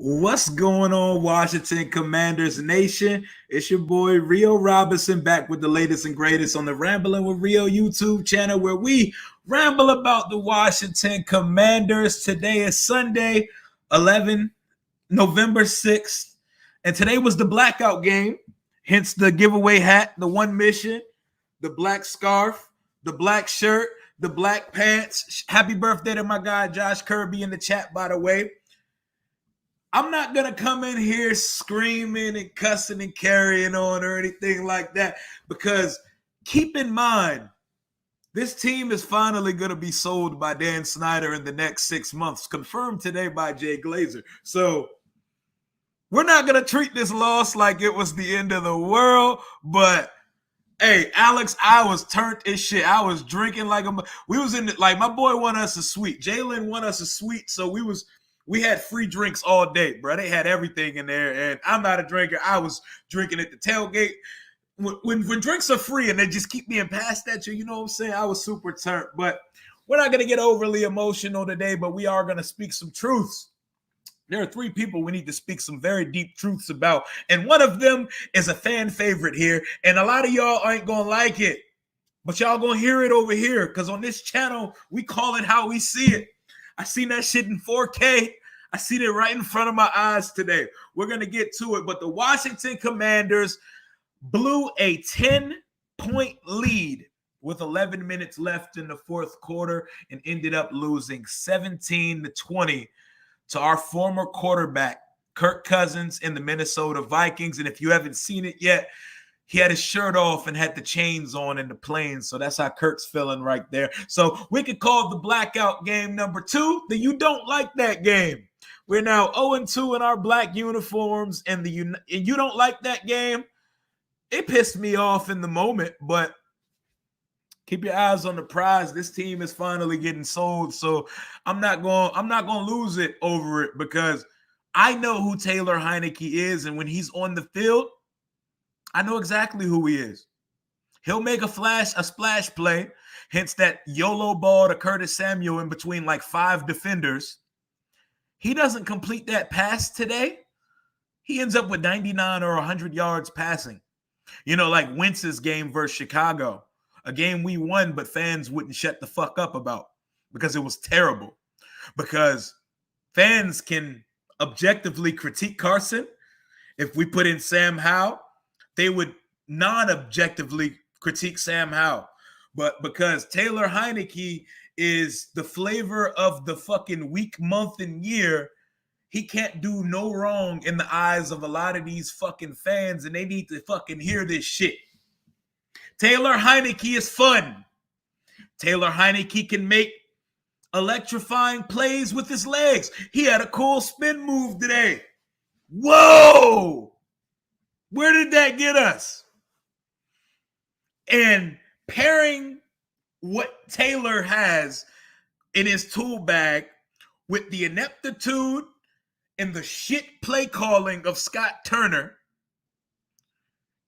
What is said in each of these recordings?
What's going on, Washington Commanders Nation? It's your boy Rio Robinson back with the latest and greatest on the Rambling with Rio YouTube channel, where we ramble about the Washington Commanders. Today is Sunday, November 6th, and today was the blackout game, hence the giveaway hat, the one mission, the black scarf, the black shirt, the black pants. Happy birthday to my guy Josh Kirby in the chat, by the way. I'm not going to come in here screaming and cussing and carrying on or anything like that, because keep in mind, this team is finally going to be sold by Dan Snyder in the next 6 months, confirmed today by Jay Glazer. So we're not going to treat this loss like it was the end of the world, but hey, Alex, I was turned as shit. I was drinking like my boy won us a suite. Jalen won us a suite, so we had free drinks all day, bro. They had everything in there, and I'm not a drinker. I was drinking at the tailgate. When drinks are free and they just keep being passed at you, you know what I'm saying? I was super turned. But we're not going to get overly emotional today, but we are going to speak some truths. There are three people we need to speak some very deep truths about, and one of them is a fan favorite here, and a lot of y'all ain't going to like it, but y'all going to hear it over here, because on this channel, we call it how we see it. I seen that shit in 4K. I seen it right in front of my eyes today. We're going to get to it. But the Washington Commanders blew a 10-point lead with 11 minutes left in the fourth quarter and ended up losing 17-20 to our former quarterback, Kirk Cousins, and the Minnesota Vikings. And if you haven't seen it yet, he had his shirt off and had the chains on in the plane. So that's how Kirk's feeling right there. So we could call the blackout game number 2, the you don't like that game. We're now 0-2 in our black uniforms, and you don't like that game. It pissed me off in the moment, but keep your eyes on the prize. This team is finally getting sold, so I'm not going to lose it over it, because I know who Taylor Heinicke is, and when he's on the field, I know exactly who he is. He'll make a splash play, hence that YOLO ball to Curtis Samuel in between like 5 defenders. He doesn't complete that pass today, he ends up with 99 or 100 yards passing. You know, like Wentz's game versus Chicago, a game we won, but fans wouldn't shut the fuck up about because it was terrible. Because fans can objectively critique Carson. If we put in Sam Howell, they would non-objectively critique Sam Howell. But because Taylor Heinicke is the flavor of the fucking week, month, and year, he can't do no wrong in the eyes of a lot of these fucking fans, and they need to fucking hear this shit. Taylor Heinicke is fun. Taylor Heinicke can make electrifying plays with his legs. He had a cool spin move today. Whoa! Where did that get us? And pairing what Taylor has in his tool bag with the ineptitude and the shit play calling of Scott Turner,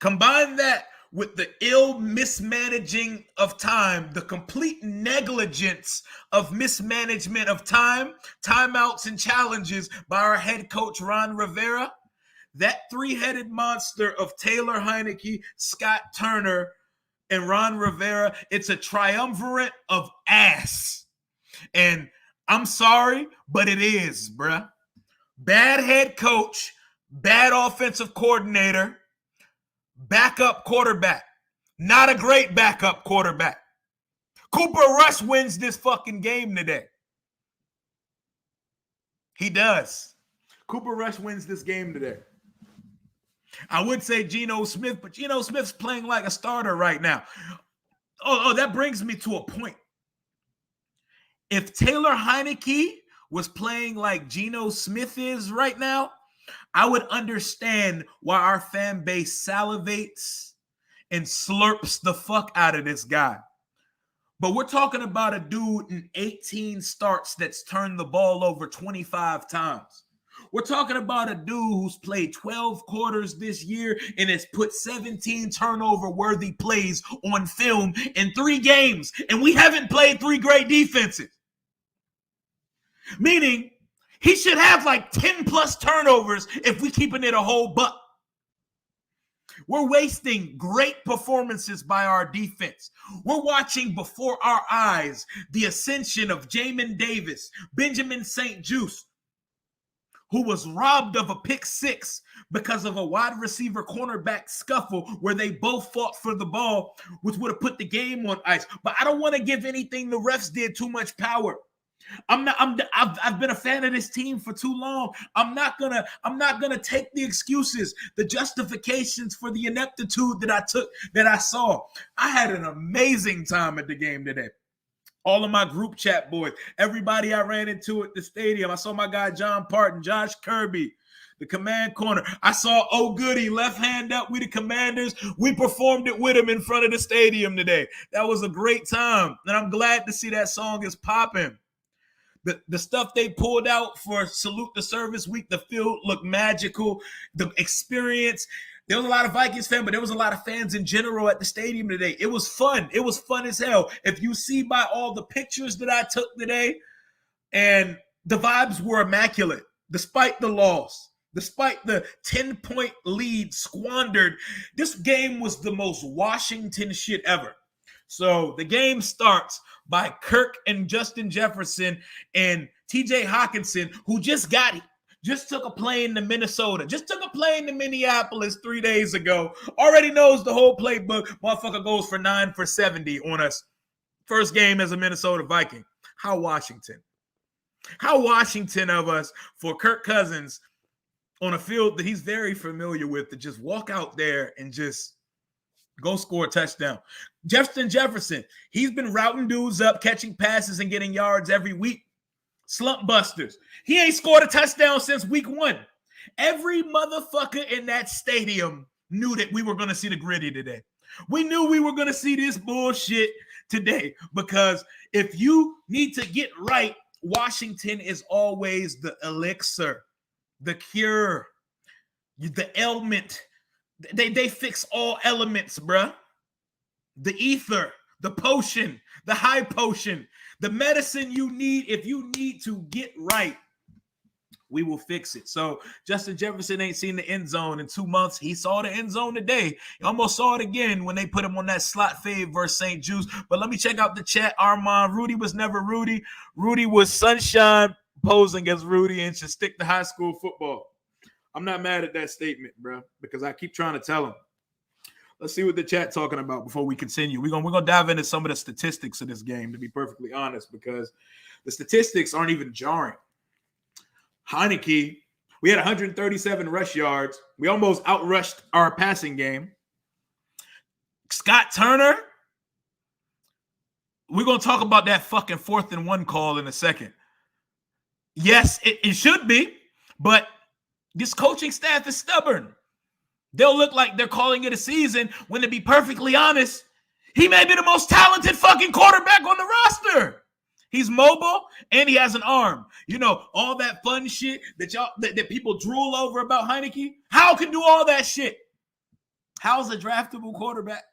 combine that with the ill mismanaging of time, the complete negligence of mismanagement of time, timeouts, and challenges by our head coach, Ron Rivera, that three-headed monster of Taylor Heinicke, Scott Turner, and Ron Rivera, it's a triumvirate of ass. And I'm sorry, but it is, bruh. Bad head coach, bad offensive coordinator, backup quarterback. Not a great backup quarterback. Cooper Rush wins this fucking game today. He does. Cooper Rush wins this game today. I would say Geno Smith, but Geno Smith's playing like a starter right now. Oh, that brings me to a point. If Taylor Heinicke was playing like Geno Smith is right now, I would understand why our fan base salivates and slurps the fuck out of this guy. But we're talking about a dude in 18 starts that's turned the ball over 25 times. We're talking about a dude who's played 12 quarters this year and has put 17 turnover-worthy plays on film in 3 games, and we haven't played 3 great defenses. Meaning, He should have like 10 plus turnovers if we keeping it a whole buck. We're wasting great performances by our defense. We're watching before our eyes the ascension of Jamin Davis, Benjamin St-Juste, who was robbed of a pick six because of a wide receiver cornerback scuffle where they both fought for the ball, which would have put the game on ice. But I don't want to give anything the refs did too much power. I've been a fan of this team for too long. I'm not gonna take the excuses, the justifications for the ineptitude that I saw. I had an amazing time at the game today. All of my group chat boys, everybody I ran into at the stadium. I saw my guy John Parton, Josh Kirby, the command corner. I saw Oh Goody, left hand up. We the Commanders. We performed it with him in front of the stadium today. That was a great time, and I'm glad to see that song is popping. The stuff they pulled out for Salute the Service Week, the field looked magical. The experience, there was a lot of Vikings fans, but there was a lot of fans in general at the stadium today. It was fun. It was fun as hell. If you see by all the pictures that I took today, and the vibes were immaculate, despite the loss, despite the 10-point lead squandered. This game was the most Washington shit ever. So the game starts by Kirk and Justin Jefferson and TJ Hawkinson, who just took a plane to Minnesota, just took a plane to Minneapolis 3 days ago, already knows the whole playbook. Motherfucker goes for 9 for 70 on us. First game as a Minnesota Viking. How Washington of us for Kirk Cousins on a field that he's very familiar with to just walk out there and just go score a touchdown. Justin Jefferson, he's been routing dudes up, catching passes and getting yards every week. Slump busters. He ain't scored a touchdown since week 1. Every motherfucker in that stadium knew that we were going to see the gritty today. We knew we were going to see this bullshit today, because if you need to get right, Washington is always the elixir, the cure, the ailment. They fix all elements, bruh. The ether, the potion, the high potion, the medicine you need. If you need to get right, we will fix it. So Justin Jefferson ain't seen the end zone in 2 months. He saw the end zone today. He almost saw it again when they put him on that slot fade versus St-Juste. But let me check out the chat. Armand, Rudy was never Rudy. Rudy was sunshine posing as Rudy and should stick to high school football. I'm not mad at that statement, bro, because I keep trying to tell him. Let's see what the chat talking about before we continue. We're gonna dive into some of the statistics of this game, to be perfectly honest, because the statistics aren't even jarring. Heinicke, we had 137 rush yards. We almost outrushed our passing game. Scott Turner, we're going to talk about that fucking 4th and 1 call in a second. Yes, it should be, but this coaching staff is stubborn. They'll look like they're calling it a season when, to be perfectly honest, he may be the most talented fucking quarterback on the roster. He's mobile and he has an arm. You know, all that fun shit that people drool over about Heinicke. Howell can do all that shit. Howell's a draftable quarterback.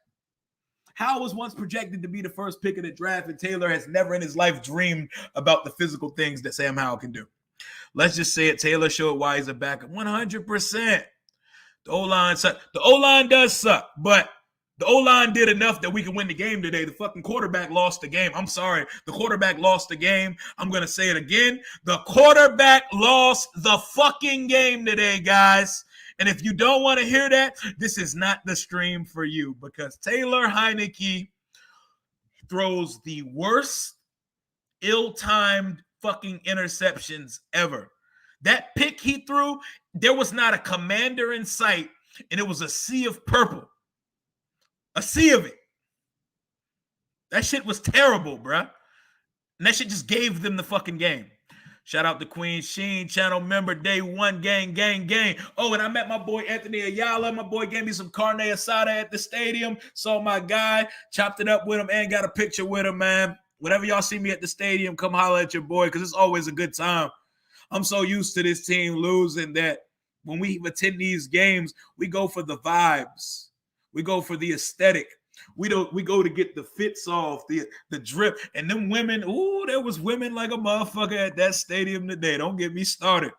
Howell was once projected to be the first pick of the draft, and Taylor has never in his life dreamed about the physical things that Sam Howell can do. Let's just say it. Taylor showed why he's a backup. 100%. The O-line sucks. The O-line does suck, but the O-line did enough that we can win the game today. The fucking quarterback lost the game. I'm sorry. The quarterback lost the game. I'm going to say it again. The quarterback lost the fucking game today, guys. And if you don't want to hear that, this is not the stream for you, because Taylor Heinicke throws the worst ill-timed fucking interceptions ever. That pick he threw, there was not a commander in sight, and it was a sea of purple. A sea of it. That shit was terrible, bruh. And that shit just gave them the fucking game. Shout out to Queen Sheen, channel member, day one, gang, gang, gang. Oh, and I met my boy Anthony Ayala. My boy gave me some carne asada at the stadium. Saw my guy, chopped it up with him, and got a picture with him, man. Whenever y'all see me at the stadium, come holler at your boy, because it's always a good time. I'm so used to this team losing that when we attend these games, we go for the vibes. We go for the aesthetic. We go to get the fits off, the drip, and them women. Ooh, there was women like a motherfucker at that stadium today. Don't get me started.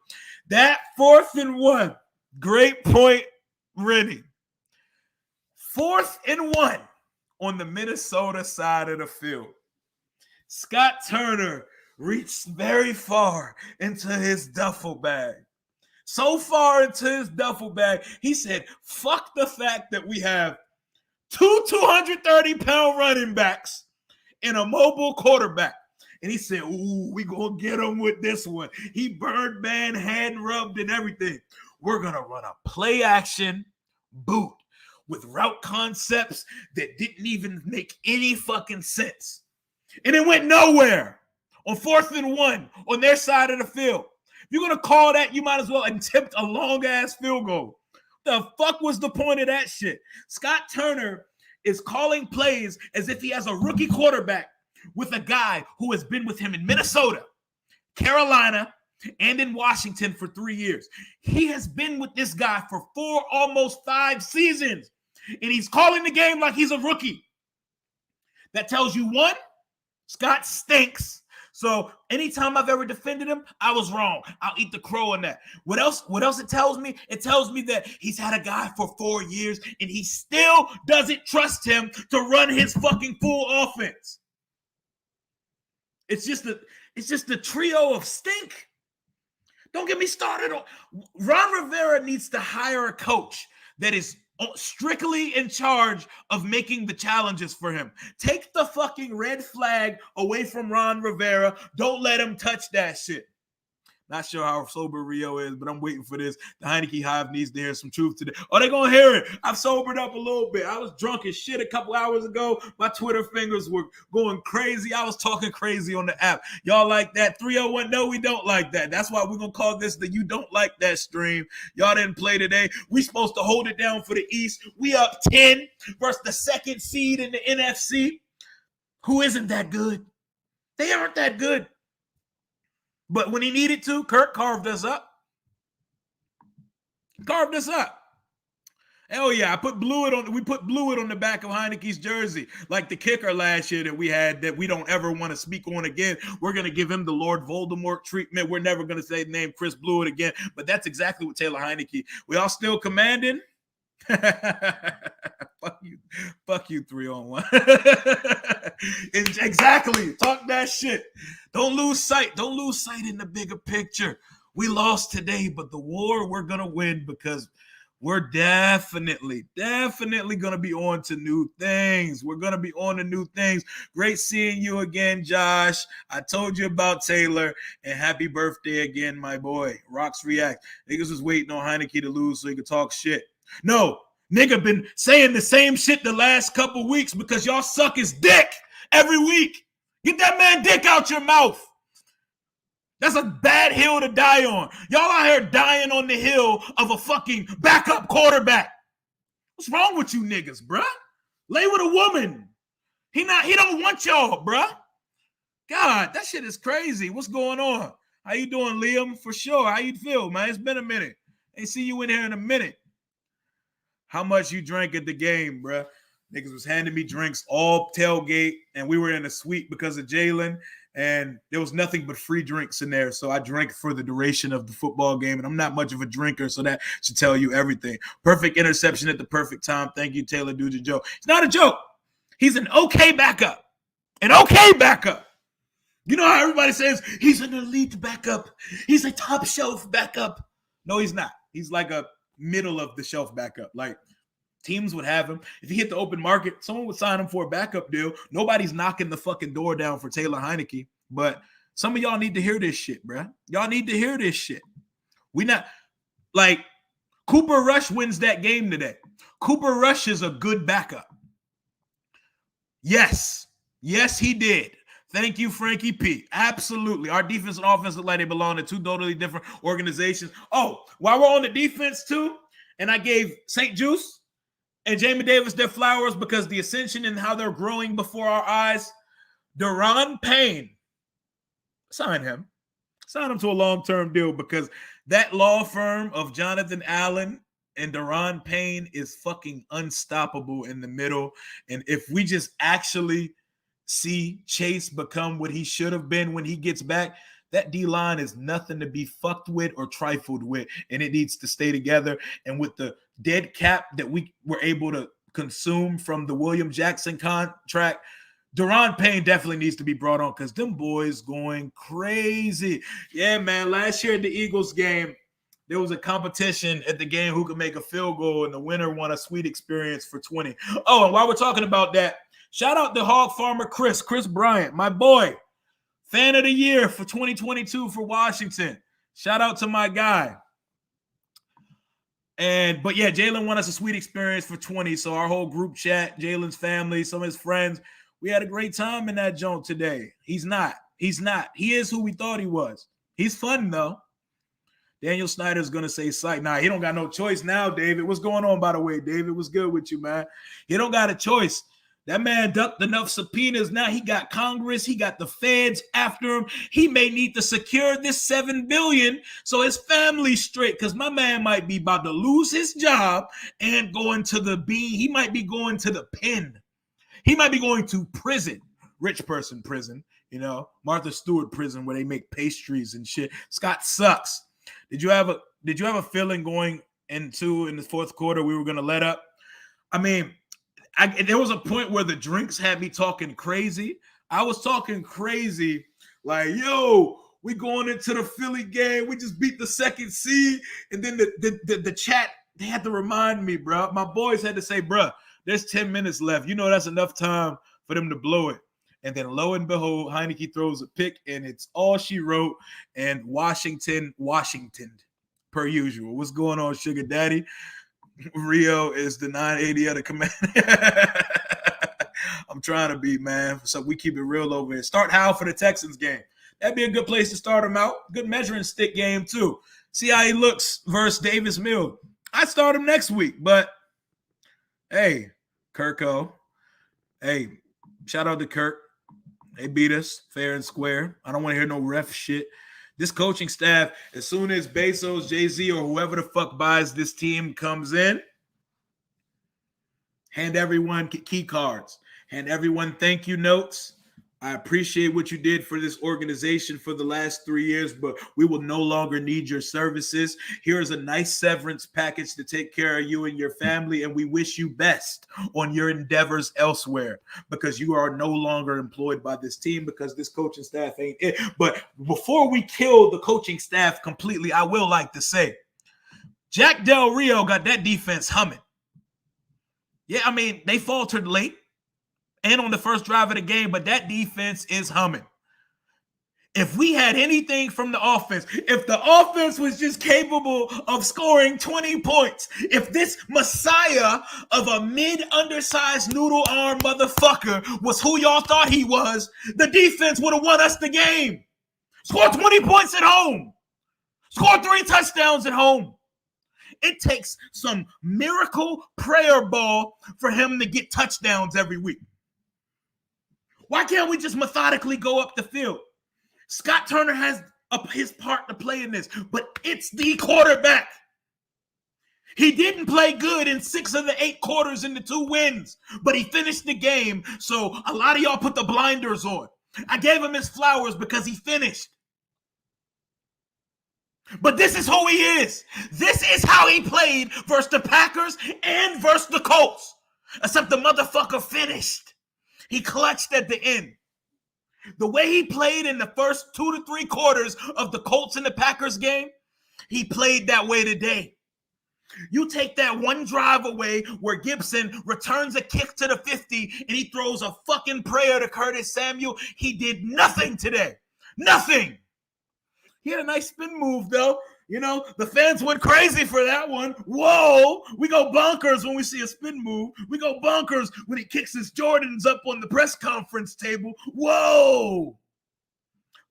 That 4th and 1, great point, Rennie. 4th and 1 on the Minnesota side of the field. Scott Turner reached very far into his duffel bag. So far into his duffel bag, he said, fuck the fact that we have two 230-pound running backs and a mobile quarterback. And he said, ooh, we going to get him with this one. He Birdman, hand rubbed and everything. We're going to run a play action boot with route concepts that didn't even make any fucking sense. And it went nowhere on 4th and 1 on their side of the field. If you're going to call that, you might as well attempt a long-ass field goal. The fuck was the point of that shit? Scott Turner is calling plays as if he has a rookie quarterback with a guy who has been with him in Minnesota, Carolina, and in Washington for 3 years. He has been with this guy for 4, almost 5 seasons, and he's calling the game like he's a rookie. That tells you, one, Scott stinks. So anytime I've ever defended him, I was wrong. I'll eat the crow on that. What else it tells me? It tells me that he's had a guy for 4 years and he still doesn't trust him to run his fucking full offense. It's just the trio of stink. Don't get me started on Ron Rivera needs to hire a coach that is strictly in charge of making the challenges for him. Take the fucking red flag away from Ron Rivera. Don't let him touch that shit. Not sure how sober Rio is, but I'm waiting for this. The Heinicke Hive needs to hear some truth today. Oh, they're going to hear it. I've sobered up a little bit. I was drunk as shit a couple hours ago. My Twitter fingers were going crazy. I was talking crazy on the app. Y'all like that? 301, no, we don't like that. That's why we're going to call this the You Don't Like That stream. Y'all didn't play today. We supposed to hold it down for the East. We up 10 versus the 2nd seed in the NFC. Who isn't that good? They aren't that good. But when he needed to, Kirk carved us up. Carved us up. Hell yeah, we put Blewett on the back of Heinicke's jersey, like the kicker last year that we had that we don't ever want to speak on again. We're going to give him the Lord Voldemort treatment. We're never going to say the name Chris Blewett again, but that's exactly what Taylor Heinicke. We all still commanding. Fuck you 3-on-1. Exactly. Talk that shit. Don't lose sight in the bigger picture. We lost today, but the war we're gonna win because we're definitely gonna be on to new things. We're gonna be on to new things. Great seeing you again, Josh. I told you about Taylor, and happy birthday again, my boy. Rocks React. Niggas was waiting on Heinicke to lose so he could talk shit. No, nigga been saying the same shit the last couple weeks because y'all suck his dick every week. Get that man dick out your mouth. That's a bad hill to die on. Y'all out here dying on the hill of a fucking backup quarterback. What's wrong with you niggas, bruh? Lay with a woman. He don't want y'all, bruh. God, that shit is crazy. What's going on? How you doing, Liam? For sure. How you feel, man? It's been a minute. Ain't see you in here in a minute. How much you drank at the game, bruh? Niggas was handing me drinks all tailgate, and we were in a suite because of Jalen, and there was nothing but free drinks in there, so I drank for the duration of the football game, and I'm not much of a drinker, so that should tell you everything. Perfect interception at the perfect time. Thank you, Taylor Duja Joe. It's not a joke. He's an okay backup. An okay backup. You know how everybody says he's an elite backup. He's a top shelf backup. No, he's not. He's like a middle of the shelf backup. Like teams would have him. If he hit the open market, someone would sign him for a backup deal. Nobody's knocking the fucking door down for Taylor Heinicke. But some of y'all need to hear this shit, bruh. Y'all need to hear this shit. We not like Cooper Rush wins that game today. Cooper Rush is a good backup. Yes. Yes, he did. Thank you, Frankie P. Absolutely. Our defense and offense look like they belong to two totally different organizations. Oh, while we're on the defense too, and I gave St. Juice and Jamie Davis their flowers because the ascension and how they're growing before our eyes. Deron Payne, sign him. Sign him to a long-term deal because that law firm of Jonathan Allen And Deron Payne is fucking unstoppable in the middle. And if we just actually see Chase become what he should have been when he gets back, that D-line is nothing to be fucked with or trifled with, and it needs to stay together. And with the dead cap that we were able to consume from the William Jackson contract, Deron Payne definitely needs to be brought on because them boys going crazy. Yeah, man, last year at the Eagles game, there was a competition at the game who could make a field goal, and the winner won a sweet experience for 20. Oh, and while we're talking about that, shout out to Hog Farmer Chris Bryant, my boy, fan of the year for 2022 for Washington. Shout out to my guy. But yeah, Jalen won us a sweet experience for 20. So our whole group chat, Jalen's family, some of his friends, we had a great time in that joint today. He's not. He is who we thought he was. He's fun though. Daniel Snyder's going to say psych. Nah, he don't got no choice now, David. What's going on, by the way, David? What's good with you, man? He don't got a choice. That man ducked enough subpoenas. Now he got Congress. He got the feds after him. He may need to secure this $7 billion so his family's straight, because my man might be about to lose his job and going to the bean. He might be going to the pen. He might be going to prison, rich person prison, Martha Stewart prison where they make pastries and shit. Scott sucks. Did you have a feeling going into in the fourth quarter we were going to let up? I mean, there was a point where the drinks had me talking crazy. I was talking crazy like, yo, we going into the Philly game. We just beat the second seed. And then the chat, they had to remind me, bro. My boys had to say, bro, there's 10 minutes left. That's enough time for them to blow it. And then lo and behold, Heinicke throws a pick, and it's all she wrote. And Washington, per usual. What's going on, Sugar Daddy? Rio is the 980 of the command. I'm trying to be, man. So we keep it real over here. Start Howell for the Texans game. That'd be a good place to start him out. Good measuring stick game, too. See how he looks versus Davis Mills. I'd start him next week, but hey, Kirko. Hey, shout out to Kirk. They beat us fair and square. I don't want to hear no ref shit. This coaching staff, as soon as Bezos, Jay-Z, or whoever the fuck buys this team comes in, hand everyone key cards. Hand everyone thank you notes. I appreciate what you did for this organization for the last 3 years, but we will no longer need your services. Here's a nice severance package to take care of you and your family, and we wish you best on your endeavors elsewhere because you are no longer employed by this team because this coaching staff ain't it. But before we kill the coaching staff completely, I will like to say, Jack Del Rio got that defense humming. Yeah, I mean, they faltered late and on the first drive of the game, but that defense is humming. If we had anything from the offense, if the offense was just capable of scoring 20 points, if this messiah of a mid-undersized noodle arm motherfucker was who y'all thought he was, the defense would have won us the game. Score 20 points at home. Score 3 touchdowns at home. It takes some miracle prayer ball for him to get touchdowns every week. Why can't we just methodically go up the field? Scott Turner has his part to play in this, but it's the quarterback. He didn't play good in 6 of the 8 quarters in the 2 wins, but he finished the game, so a lot of y'all put the blinders on. I gave him his flowers because he finished. But this is who he is. This is how he played versus the Packers and versus the Colts, except the motherfucker finished. He clutched at the end. The way he played in the first 2 to 3 quarters of the Colts and the Packers game, he played that way today. You take that one drive away where Gibson returns a kick to the 50 and he throws a fucking prayer to Curtis Samuel. He did nothing today. Nothing. He had a nice spin move, though. The fans went crazy for that one. Whoa, we go bonkers when we see a spin move. We go bonkers when he kicks his Jordans up on the press conference table. Whoa.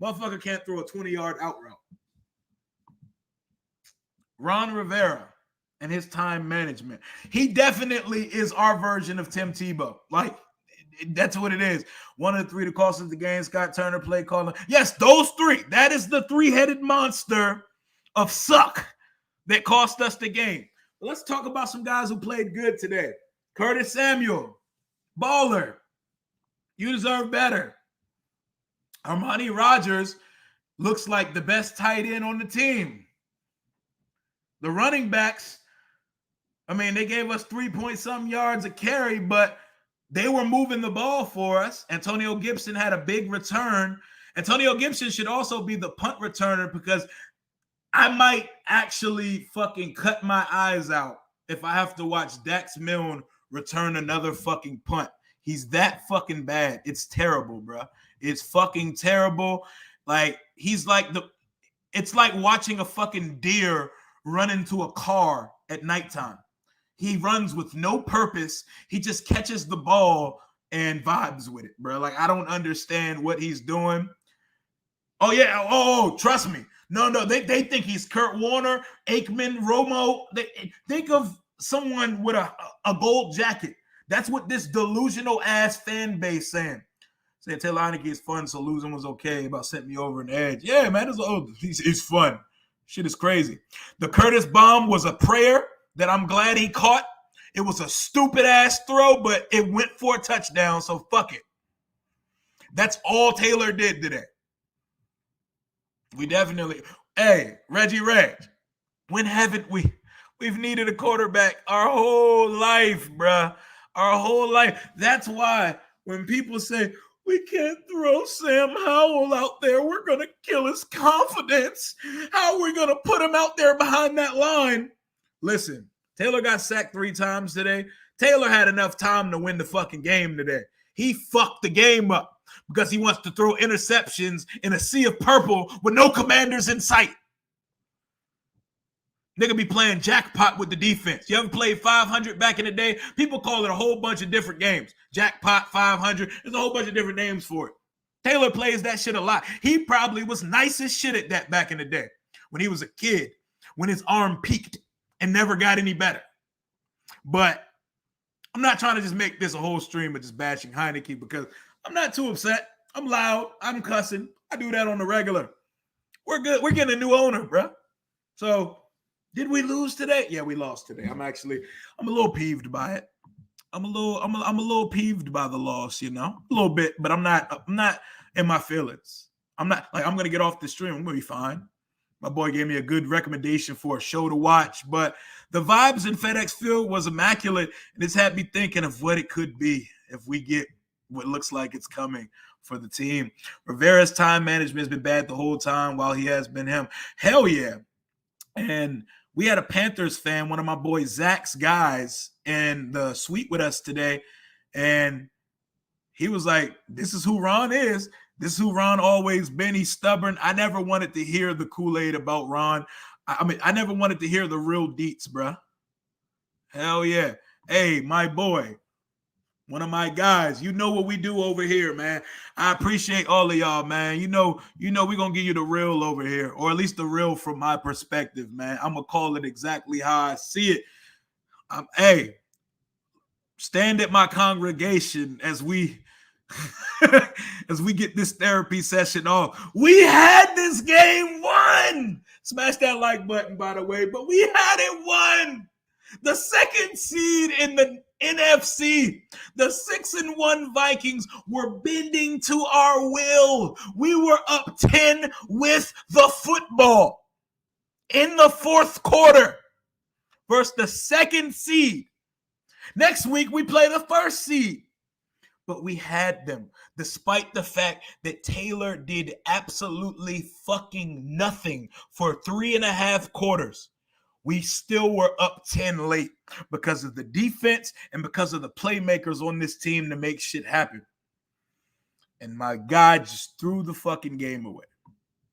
Motherfucker can't throw a 20-yard out route. Ron Rivera and his time management. He definitely is our version of Tim Tebow. That's what it is. One of the 3 that cost us the game. Scott Turner play calling. Yes, those 3. That is the 3-headed monster of suck that cost us the game. But let's talk about some guys who played good today. Curtis Samuel, baller. You deserve better. Armani Rogers looks like the best tight end on the team. The running backs, I mean, they gave us 3-point-something yards a carry, but they were moving the ball for us. Antonio Gibson had a big return. Antonio Gibson should also be the punt returner because I might actually fucking cut my eyes out if I have to watch Dax Milne return another fucking punt. He's that fucking bad. It's terrible, bro. It's fucking terrible. Like, he's like it's like watching a fucking deer run into a car at nighttime. He runs with no purpose. He just catches the ball and vibes with it, bro. Like, I don't understand what he's doing. Oh, yeah. Oh, trust me. No. They think he's Kurt Warner, Aikman, Romo. They think of someone with a gold jacket. That's what this delusional ass fan base saying. Saying Taylor Heinicke is fun, so losing was okay. About sent me over an edge. Yeah, man, it's fun. Shit is crazy. The Curtis bomb was a prayer that I'm glad he caught. It was a stupid ass throw, but it went for a touchdown, so fuck it. That's all Taylor did today. We definitely, hey, Reggie Reg, when haven't we've needed a quarterback our whole life, bruh. Our whole life. That's why when people say, we can't throw Sam Howell out there, we're going to kill his confidence. How are we going to put him out there behind that line? Listen, Taylor got sacked 3 times today. Taylor had enough time to win the fucking game today. He fucked the game up because he wants to throw interceptions in a sea of purple with no commanders in sight. Nigga be playing jackpot with the defense. You ever played 500 back in the day? People call it a whole bunch of different games. Jackpot, 500. There's a whole bunch of different names for it. Taylor plays that shit a lot. He probably was nice as shit at that back in the day when he was a kid, when his arm peaked and never got any better. But I'm not trying to just make this a whole stream of just bashing Heinicke because I'm not too upset. I'm loud. I'm cussing. I do that on the regular. We're good. We're getting a new owner, bro. So, did we lose today? Yeah, we lost today. I'm a little peeved by it. I'm a little peeved by the loss, you know, a little bit, but I'm not in my feelings. I'm not like I'm gonna get off the stream. I'm gonna be fine. My boy gave me a good recommendation for a show to watch, but the vibes in FedEx Field was immaculate, and it's had me thinking of what it could be if we get what looks like it's coming for the team. Rivera's time management has been bad the whole time while he has been him. Hell yeah. And we had a Panthers fan, one of my boy Zach's guys, in the suite with us today. And he was like, this is who Ron is. This is who Ron always been. He's stubborn. I never wanted to hear the Kool-Aid about Ron. I never wanted to hear the real deets, bruh. Hell yeah. Hey, my boy, one of my guys. You know what we do over here, man. I appreciate all of y'all, man. You know we're going to give you the real over here, or at least the real from my perspective, man. I'm going to call it exactly how I see it. Hey, stand at my congregation as we get this therapy session off. We had this game won. Smash that like button, by the way, but we had it won. The second seed in the NFC, the 6-1 Vikings were bending to our will. We were up 10 with the football in the fourth quarter versus the second seed. Next week, we play the first seed. But we had them, despite the fact that Taylor did absolutely fucking nothing for 3.5 quarters. We still were up 10 late because of the defense and because of the playmakers on this team to make shit happen. And my guy just threw the fucking game away.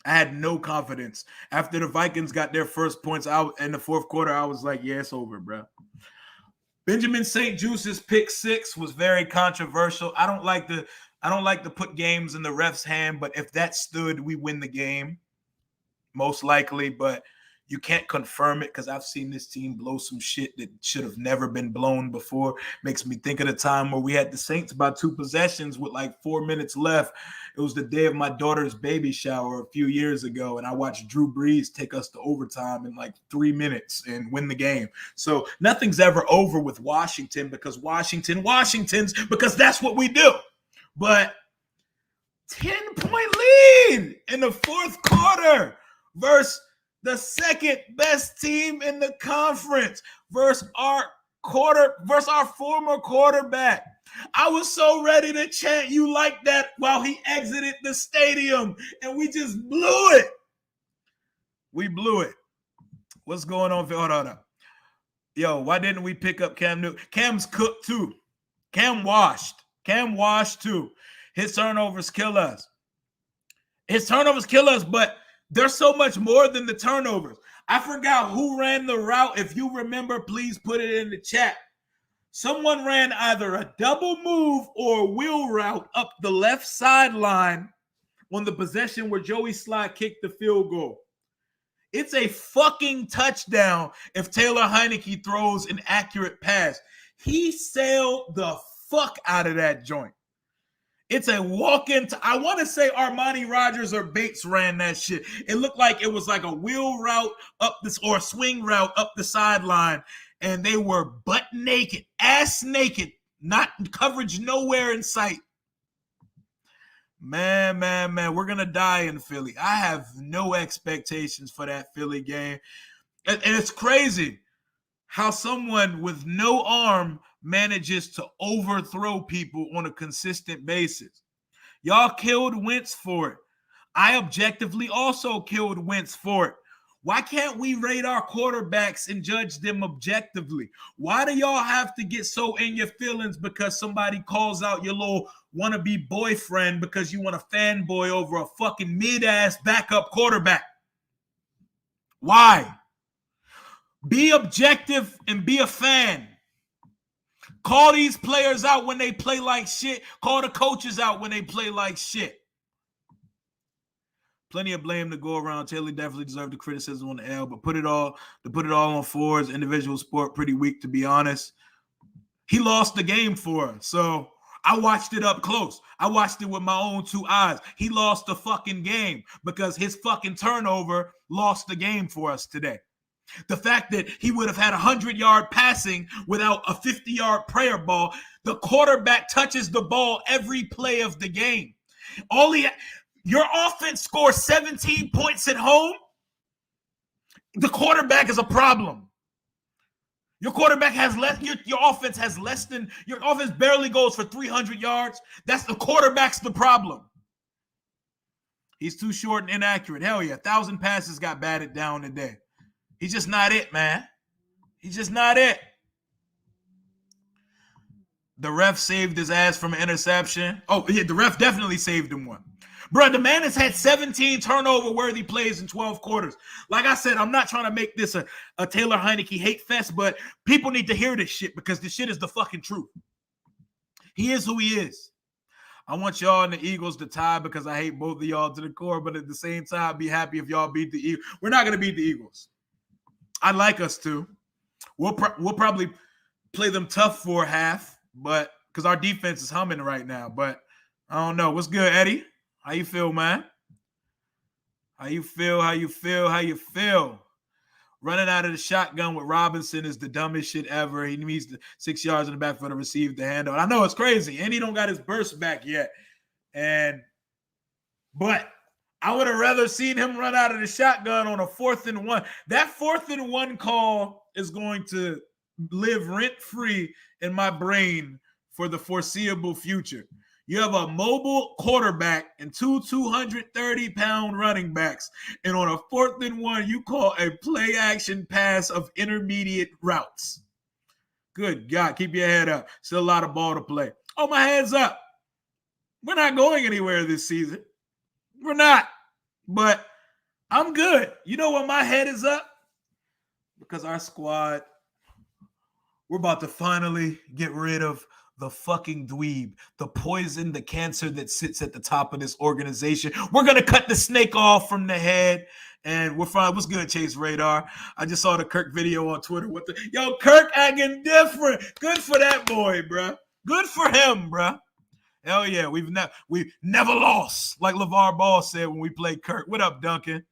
I had no confidence. After the Vikings got their first points out in the fourth quarter, I was like, yeah, it's over, bro. Benjamin St. Juice's pick 6 was very controversial. I don't like to put games in the ref's hand, but if that stood, we win the game, most likely. But You can't confirm it because I've seen this team blow some shit that should have never been blown before. Makes me think of the time where we had the Saints by 2 possessions with like 4 minutes left. It was the day of my daughter's baby shower a few years ago, and I watched Drew Brees take us to overtime in like 3 minutes and win the game. So nothing's ever over with Washington because Washington's because that's what we do. But 10-point lead in the fourth quarter versus the second best team in the conference versus our former quarterback. I was so ready to chant "you like that" while he exited the stadium, and we just blew it. We blew it. What's going on? Hold on. Yo, why didn't we pick up Cam Newton? Cam's cooked too. Cam washed too. His turnovers kill us. But there's so much more than the turnovers. I forgot who ran the route. If you remember, please put it in the chat. Someone ran either a double move or a wheel route up the left sideline on the possession where Joey Sly kicked the field goal. It's a fucking touchdown if Taylor Heinicke throws an accurate pass. He sailed the fuck out of that joint. It's a walk-in. I want to say Armani Rogers or Bates ran that shit. It looked like it was like a wheel route up this or a swing route up the sideline, and they were butt naked, ass naked, not coverage nowhere in sight. Man, we're going to die in Philly. I have no expectations for that Philly game. And it's crazy how someone with no arm manages to overthrow people on a consistent basis. Y'all killed Wentz for it. I objectively also killed Wentz for it. Why can't we rate our quarterbacks and judge them objectively? Why do y'all have to get so in your feelings because somebody calls out your little wannabe boyfriend because you want a fanboy over a fucking mid-ass backup quarterback? Why? Be objective and be a fan. Call these players out when they play like shit. Call the coaches out when they play like shit. Plenty of blame to go around. Taylor definitely deserved the criticism on the L, but put it all on Ford's individual sport pretty weak, to be honest. He lost the game for us, so I watched it up close. I watched it with my own 2 eyes. He lost the fucking game because his fucking turnover lost the game for us today. The fact that he would have had 100-yard passing without a 50-yard prayer ball, the quarterback touches the ball every play of the game. Your offense scores 17 points at home. The quarterback is a problem. Your quarterback has less. Your offense has less than. Your offense barely goes for 300 yards. That's the quarterback's the problem. He's too short and inaccurate. Hell yeah, 1,000 passes got batted down today. He's just not it, man. He's just not it. The ref saved his ass from an interception. Oh, yeah, the ref definitely saved him one. Bro, the man has had 17 turnover-worthy plays in 12 quarters. Like I said, I'm not trying to make this a Taylor Heinicke hate fest, but people need to hear this shit because this shit is the fucking truth. He is who he is. I want y'all and the Eagles to tie because I hate both of y'all to the core, but at the same time, be happy if y'all beat the Eagles. We're not going to beat the Eagles. I'd like us to. We'll probably play them tough for a half, but because our defense is humming right now. But I don't know. What's good, Eddie? How you feel, man? How you feel? Running out of the shotgun with Robinson is the dumbest shit ever. He needs the 6 yards in the back for to receive the handoff. I know it's crazy, and he don't got his burst back yet. But I would have rather seen him run out of the shotgun on a 4th and 1. That 4th and 1 call is going to live rent-free in my brain for the foreseeable future. You have a mobile quarterback and 2 230-pound running backs, and on a 4th and 1, you call a play-action pass of intermediate routes. Good God, keep your head up. Still a lot of ball to play. Oh, my head's up. We're not going anywhere this season. We're not. But I'm good. You know why my head is up? Because our squad, we're about to finally get rid of the fucking dweeb, the poison, the cancer that sits at the top of this organization. We're going to cut the snake off from the head, And we're fine. What's good, Chase Radar? I just saw the Kirk video on Twitter. Yo, Kirk acting different. Good for that boy, bro. Good for him, bro. Hell yeah, we've never lost, like LeVar Ball said when we played Kirk. What up, Duncan?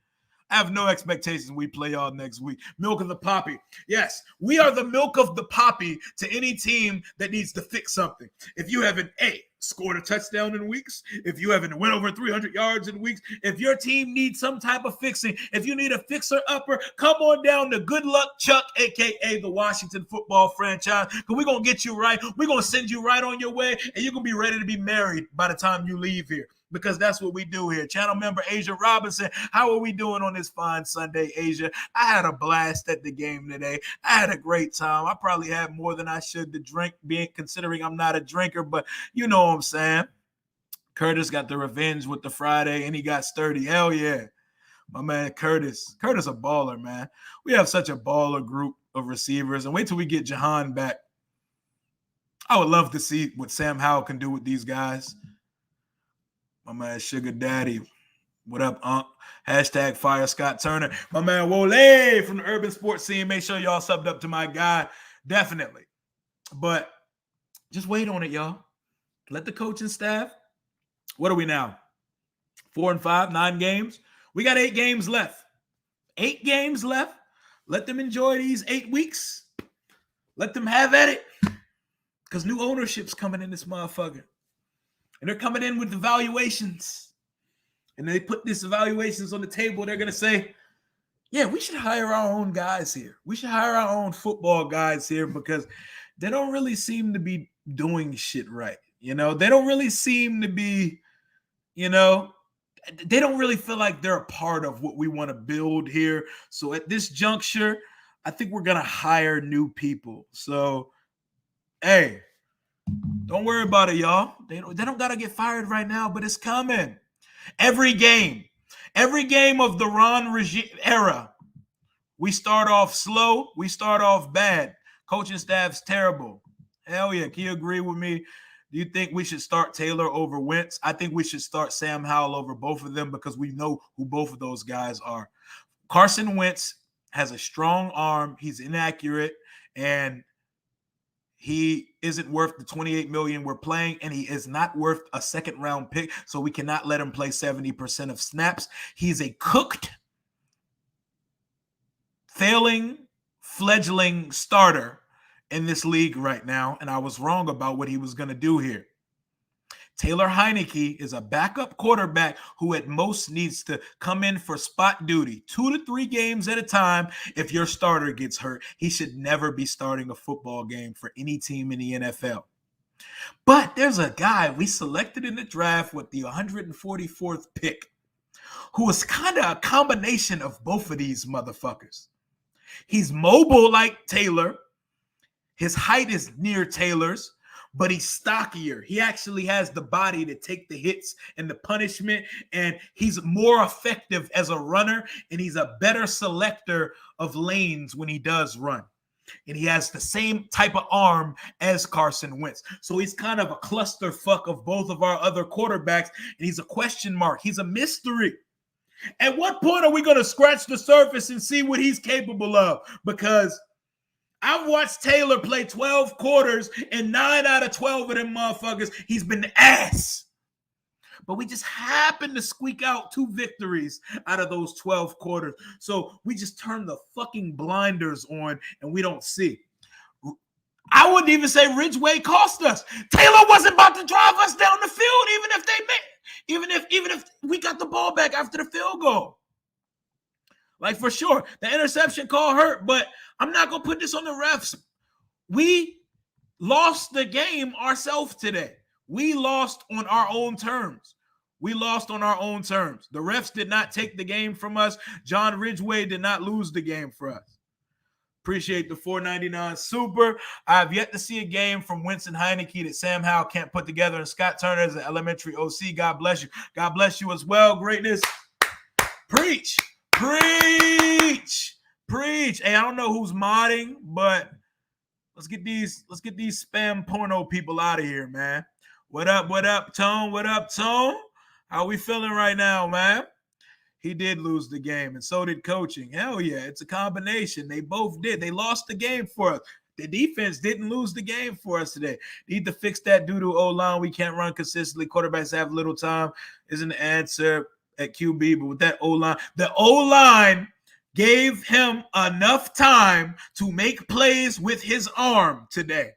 I have no expectations we play y'all next week. Milk of the poppy. Yes, we are the milk of the poppy to any team that needs to fix something. If you haven't scored a touchdown in weeks, if you haven't went over 300 yards in weeks, if your team needs some type of fixing, if you need a fixer-upper, come on down to Good Luck Chuck, a.k.a. the Washington football franchise, because we're going to get you right. We're going to send you right on your way, and you're going to be ready to be married by the time you leave here. Because that's what we do here. Channel member Asia Robinson, how are we doing on this fine Sunday, Asia? I had a blast at the game today. I had a great time. I probably had more than I should to drink, considering I'm not a drinker, but you know what I'm saying. Curtis got the revenge with the Friday, and he got sturdy. Hell yeah. My man Curtis. Curtis a baller, man. We have such a baller group of receivers. And wait till we get Jahan back. I would love to see what Sam Howell can do with these guys. My man Sugar Daddy. What up, Unc? Hashtag Fire Scott Turner. My man Wole from the Urban Sports Scene. Make sure y'all subbed up to my guy. Definitely. But just wait on it, y'all. Let the coaching staff. What are we now? 4 and 5, 9 games. We got 8 games left. 8 games left. Let them enjoy these 8 weeks. Let them have at it. Because new ownership's coming in this motherfucker. And they're coming in with evaluations. And they put these evaluations on the table. They're going to say, yeah, we should hire our own guys here. We should hire our own football guys here because they don't really seem to be doing shit right. You know, they don't really seem to be, you know, they don't really feel like they're a part of what we want to build here. So at this juncture, I think we're going to hire new people. So, hey, don't worry about it, y'all. They don't got to get fired right now, but it's coming. Every game of the Ron regime era, we start off slow, we start off bad. Coaching staff's terrible. Hell yeah, can you agree with me? Do you think we should start Taylor over Wentz? I think we should start Sam Howell over both of them because we know who both of those guys are. Carson Wentz has a strong arm. He's inaccurate, and he isn't worth the $28 million we're playing, and he is not worth a second-round pick, so we cannot let him play 70% of snaps. He's a cooked, failing, fledgling starter in this league right now, and I was wrong about what he was going to do here. Taylor Heinicke is a backup quarterback who at most needs to come in for spot duty 2 to 3 games at a time. If your starter gets hurt, he should never be starting a football game for any team in the NFL. But there's a guy we selected in the draft with the 144th pick who is kind of a combination of both of these motherfuckers. He's mobile like Taylor. His height is near Taylor's, but he's stockier. He actually has the body to take the hits and the punishment, and he's more effective as a runner, and he's a better selector of lanes when he does run. And he has the same type of arm as Carson Wentz. So he's kind of a clusterfuck of both of our other quarterbacks, and he's a question mark. He's a mystery. At what point are we going to scratch the surface and see what he's capable of? Because I've watched Taylor play 12 quarters, and 9 out of 12 of them motherfuckers, he's been ass. But we just happened to squeak out 2 victories out of those 12 quarters. So we just turn the fucking blinders on, and we don't see. I wouldn't even say Ridgeway cost us. Taylor wasn't about to drive us down the field, even if we got the ball back after the field goal. Like, for sure, the interception call hurt, but I'm not going to put this on the refs. We lost the game ourselves today. We lost on our own terms. The refs did not take the game from us. John Ridgeway did not lose the game for us. Appreciate the $4.99 super. I have yet to see a game from Winston Heinicke that Sam Howell can't put together, and Scott Turner is an elementary OC. God bless you. God bless you as well. Greatness. Preach. Preach. Hey, I don't know who's modding, but let's get these spam porno people out of here, man. What up, Tone? How we feeling right now, man? He did lose the game, and so did coaching. Hell yeah, it's a combination. They both did. They lost the game for us. The defense didn't lose the game for us today. Need to fix that doo-doo O-line. We can't run consistently. Quarterbacks have little time. Isn't the answer at QB, but with that O-line, the O-line gave him enough time to make plays with his arm today.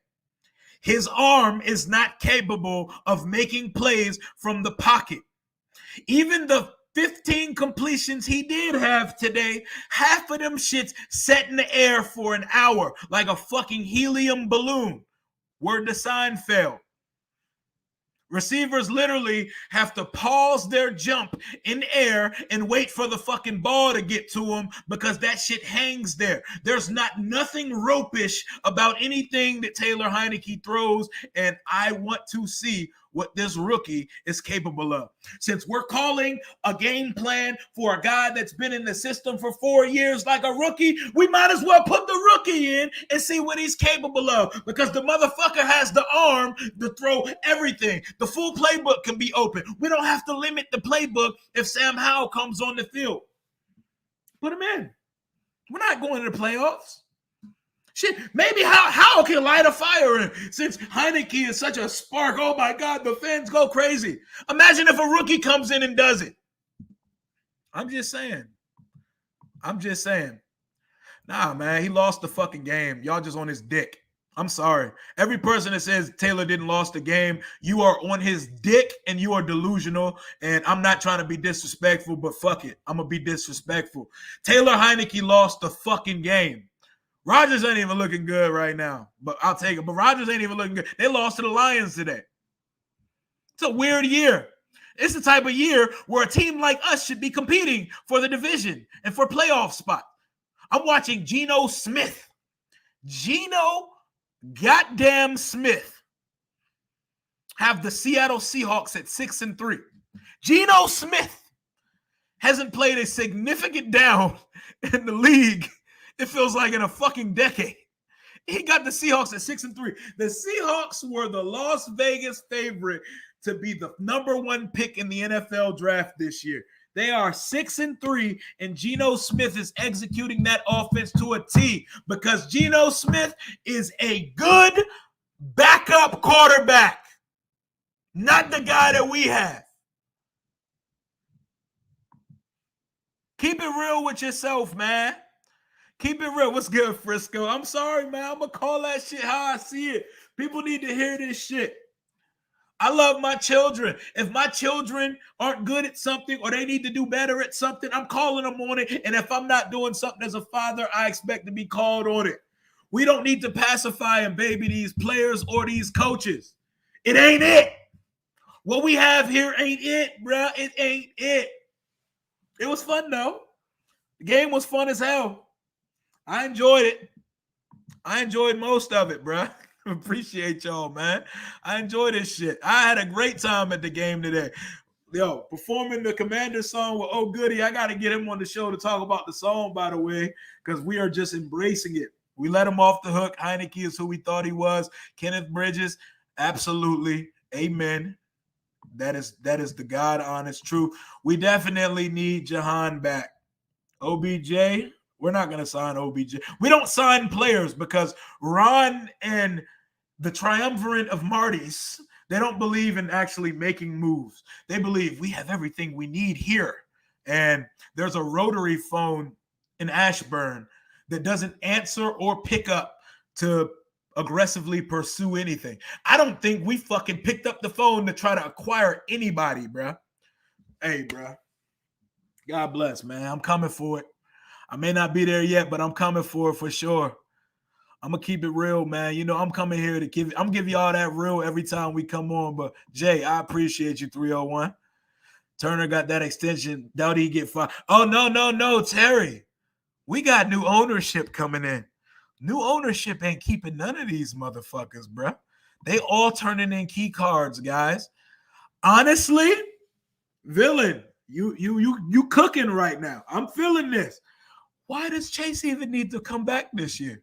His arm is not capable of making plays from the pocket. Even the 15 completions he did have today, half of them shits set in the air for an hour like a fucking helium balloon. Word to Seinfeld. Receivers literally have to pause their jump in air and wait for the fucking ball to get to them because that shit hangs there. There's nothing ropish about anything that Taylor Heinicke throws, and I want to see what this rookie is capable of. Since we're calling a game plan for a guy that's been in the system for 4 years like a rookie, we might as well put the rookie in and see what he's capable of, because the motherfucker has the arm to throw everything. The full playbook can be open. We don't have to limit the playbook if Sam Howell comes on the field. Put him in. We're not going to the playoffs. Shit, maybe Howell can light a fire in. Since Heinicke is such a spark, oh my God, the fans go crazy. Imagine if a rookie comes in and does it. I'm just saying. Nah, man, he lost the fucking game. Y'all just on his dick. I'm sorry. Every person that says Taylor didn't lost the game, you are on his dick and you are delusional. And I'm not trying to be disrespectful, but fuck it. I'm going to be disrespectful. Taylor Heinicke lost the fucking game. Rodgers ain't even looking good right now, but I'll take it. But Rodgers ain't even looking good. They lost to the Lions today. It's a weird year. It's the type of year where a team like us should be competing for the division and for playoff spot. I'm watching Geno Smith. Geno goddamn Smith have the Seattle Seahawks at 6-3. Geno Smith hasn't played a significant down in the league. It feels like in a fucking decade. He got the Seahawks at 6-3. The Seahawks were the Las Vegas favorite to be the number one pick in the NFL draft this year. They are 6-3, and Geno Smith is executing that offense to a T because Geno Smith is a good backup quarterback, not the guy that we have. Keep it real with yourself, man. Keep it real. What's good, Frisco? I'm sorry, man. I'm going to call that shit how I see it. People need to hear this shit. I love my children. If my children aren't good at something or they need to do better at something, I'm calling them on it. And if I'm not doing something as a father, I expect to be called on it. We don't need to pacify and baby these players or these coaches. It ain't it. What we have here ain't it, bro. It ain't it. It was fun, though. The game was fun as hell. I enjoyed it. I enjoyed most of it, bro. Appreciate y'all, man. I enjoy this shit. I had a great time at the game today. Yo, performing the Commander song with Oh Goody. I got to get him on the show to talk about the song, by the way, because we are just embracing it. We let him off the hook. Heinicke is who we thought he was. Kenneth Bridges, absolutely. Amen. That is the God honest truth. We definitely need Jahan back. OBJ, we're not going to sign OBJ. We don't sign players because Ron and the triumvirate of Martys, they don't believe in actually making moves. They believe we have everything we need here. And there's a rotary phone in Ashburn that doesn't answer or pick up to aggressively pursue anything. I don't think we fucking picked up the phone to try to acquire anybody, bro. Hey, bro. God bless, man. I'm coming for it. I may not be there yet, but I'm coming for it for sure. I'm going to keep it real, man. You know, I'm coming here to give you all that real every time we come on. But, Jay, I appreciate you, 301. Turner got that extension. Doubt he get fired. Oh, no, Terry. We got new ownership coming in. New ownership ain't keeping none of these motherfuckers, bro. They all turning in key cards, guys. Honestly, Villain, you cooking right now. I'm feeling this. Why does Chase even need to come back this year?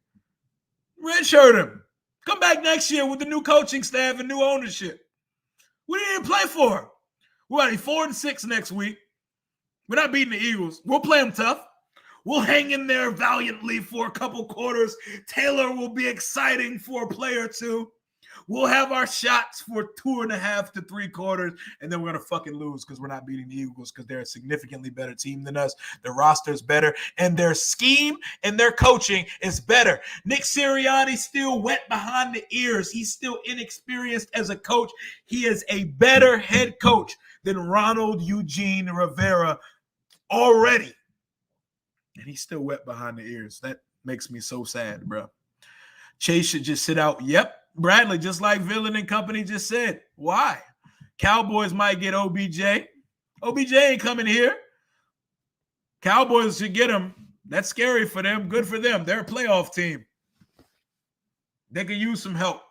Redshirt him. Come back next year with the new coaching staff and new ownership. What do you even play for? We're going to be 4-6 next week. We're not beating the Eagles. We'll play them tough. We'll hang in there valiantly for a couple quarters. Taylor will be exciting for a play or two. We'll have our shots for 2.5 to 3 quarters, and then we're going to fucking lose because we're not beating the Eagles because they're a significantly better team than us. Their roster's better, and their scheme and their coaching is better. Nick Sirianni's still wet behind the ears. He's still inexperienced as a coach. He is a better head coach than Ronald Eugene Rivera already. And he's still wet behind the ears. That makes me so sad, bro. Chase should just sit out. Yep. Bradley, just like Villain and company just said. Why? Cowboys might get OBJ. OBJ ain't coming here. Cowboys should get him. That's scary for them. Good for them. They're a playoff team. They could use some help.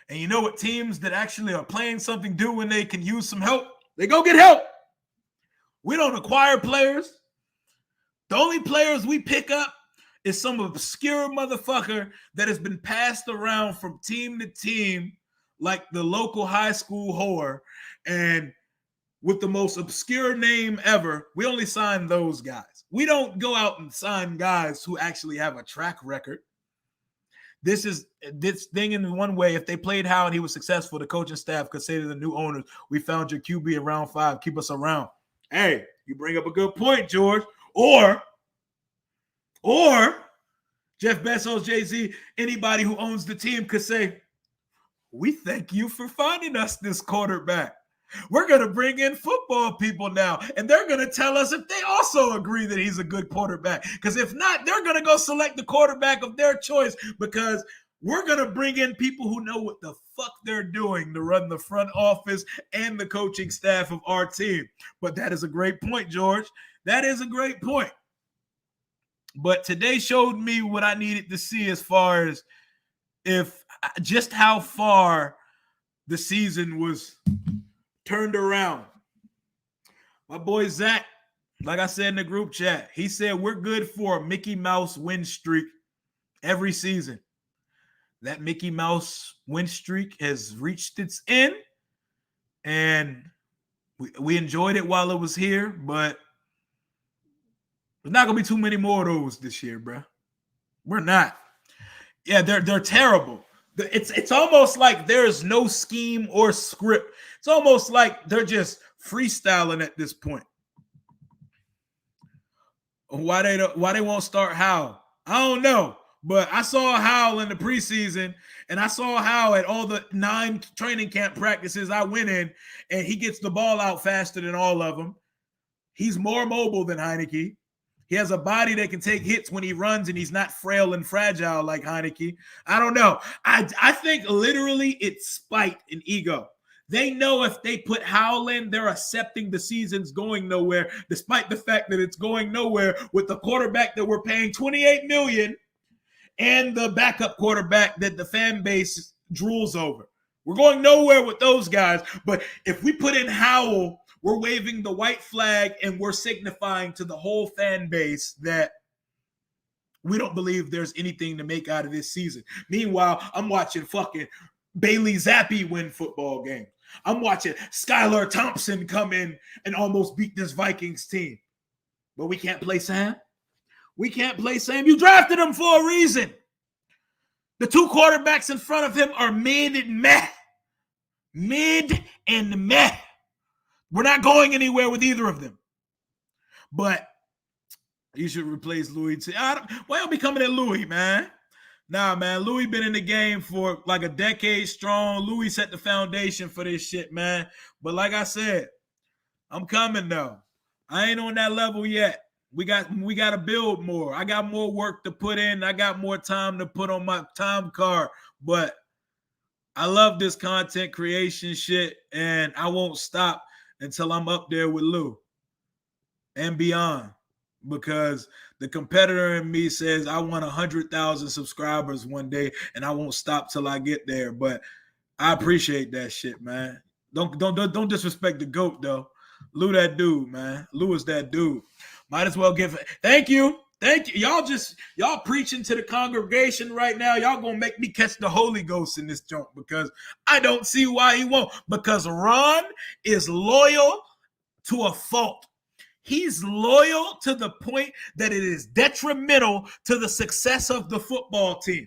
And you know what teams that actually are playing something do when they can use some help? They go get help. We don't acquire players. The only players we pick up is some obscure motherfucker that has been passed around from team to team like the local high school whore, and with the most obscure name ever. We only sign those guys. We don't go out and sign guys who actually have a track record. This thing in one way. If they played how and he was successful, the coaching staff could say to the new owners, we found your QB in round 5. Keep us around. Hey, you bring up a good point, George. Or Jeff Bezos, Jay-Z, anybody who owns the team could say, we thank you for finding us this quarterback. We're going to bring in football people now, and they're going to tell us if they also agree that he's a good quarterback. Because if not, they're going to go select the quarterback of their choice, because we're going to bring in people who know what the fuck they're doing to run the front office and the coaching staff of our team. But that is a great point, George. That is a great point. But today showed me what I needed to see as far as just how far the season was turned around. My boy Zach, like I said in the group chat, he said we're good for a Mickey Mouse win streak every season. That Mickey Mouse win streak has reached its end, and we enjoyed it while it was here, but there's not going to be too many more of those this year, bro. We're not. Yeah, they're terrible. It's almost like there's no scheme or script. It's almost like they're just freestyling at this point. Why they won't start Howell? I don't know. But I saw Howell in the preseason, and I saw Howell at all the 9 training camp practices I went in, and he gets the ball out faster than all of them. He's more mobile than Heinicke. He has a body that can take hits when he runs, and he's not frail and fragile like Heinicke. I don't know. I think literally it's spite and ego. They know if they put Howell in, they're accepting the season's going nowhere, despite the fact that it's going nowhere with the quarterback that we're paying $28 million and the backup quarterback that the fan base drools over. We're going nowhere with those guys. But if we put in Howell, we're waving the white flag and we're signifying to the whole fan base that we don't believe there's anything to make out of this season. Meanwhile, I'm watching fucking Bailey Zappi win football games. I'm watching Skylar Thompson come in and almost beat this Vikings team. But we can't play Sam. We can't play Sam. You drafted him for a reason. The 2 quarterbacks in front of him are mid and meh. Mid and meh. We're not going anywhere with either of them. But you should replace Louis. Why don't be coming at Louis, man? Nah, man. Louis been in the game for like a decade strong. Louis set the foundation for this shit, man. But like I said, I'm coming though. I ain't on that level yet. We got to build more. I got more work to put in. I got more time to put on my time card. But I love this content creation shit, and I won't stop until I'm up there with Lou and beyond, because the competitor in me says I want 100,000 subscribers one day, and I won't stop till I get there. But I appreciate that shit, man. Don't disrespect the GOAT though. Lou that dude, man. Lou is that dude. Might as well give it. Thank you. Thank you. Y'all preaching to the congregation right now. Y'all gonna make me catch the Holy Ghost in this joint, because I don't see why he won't. Because Ron is loyal to a fault. He's loyal to the point that it is detrimental to the success of the football team.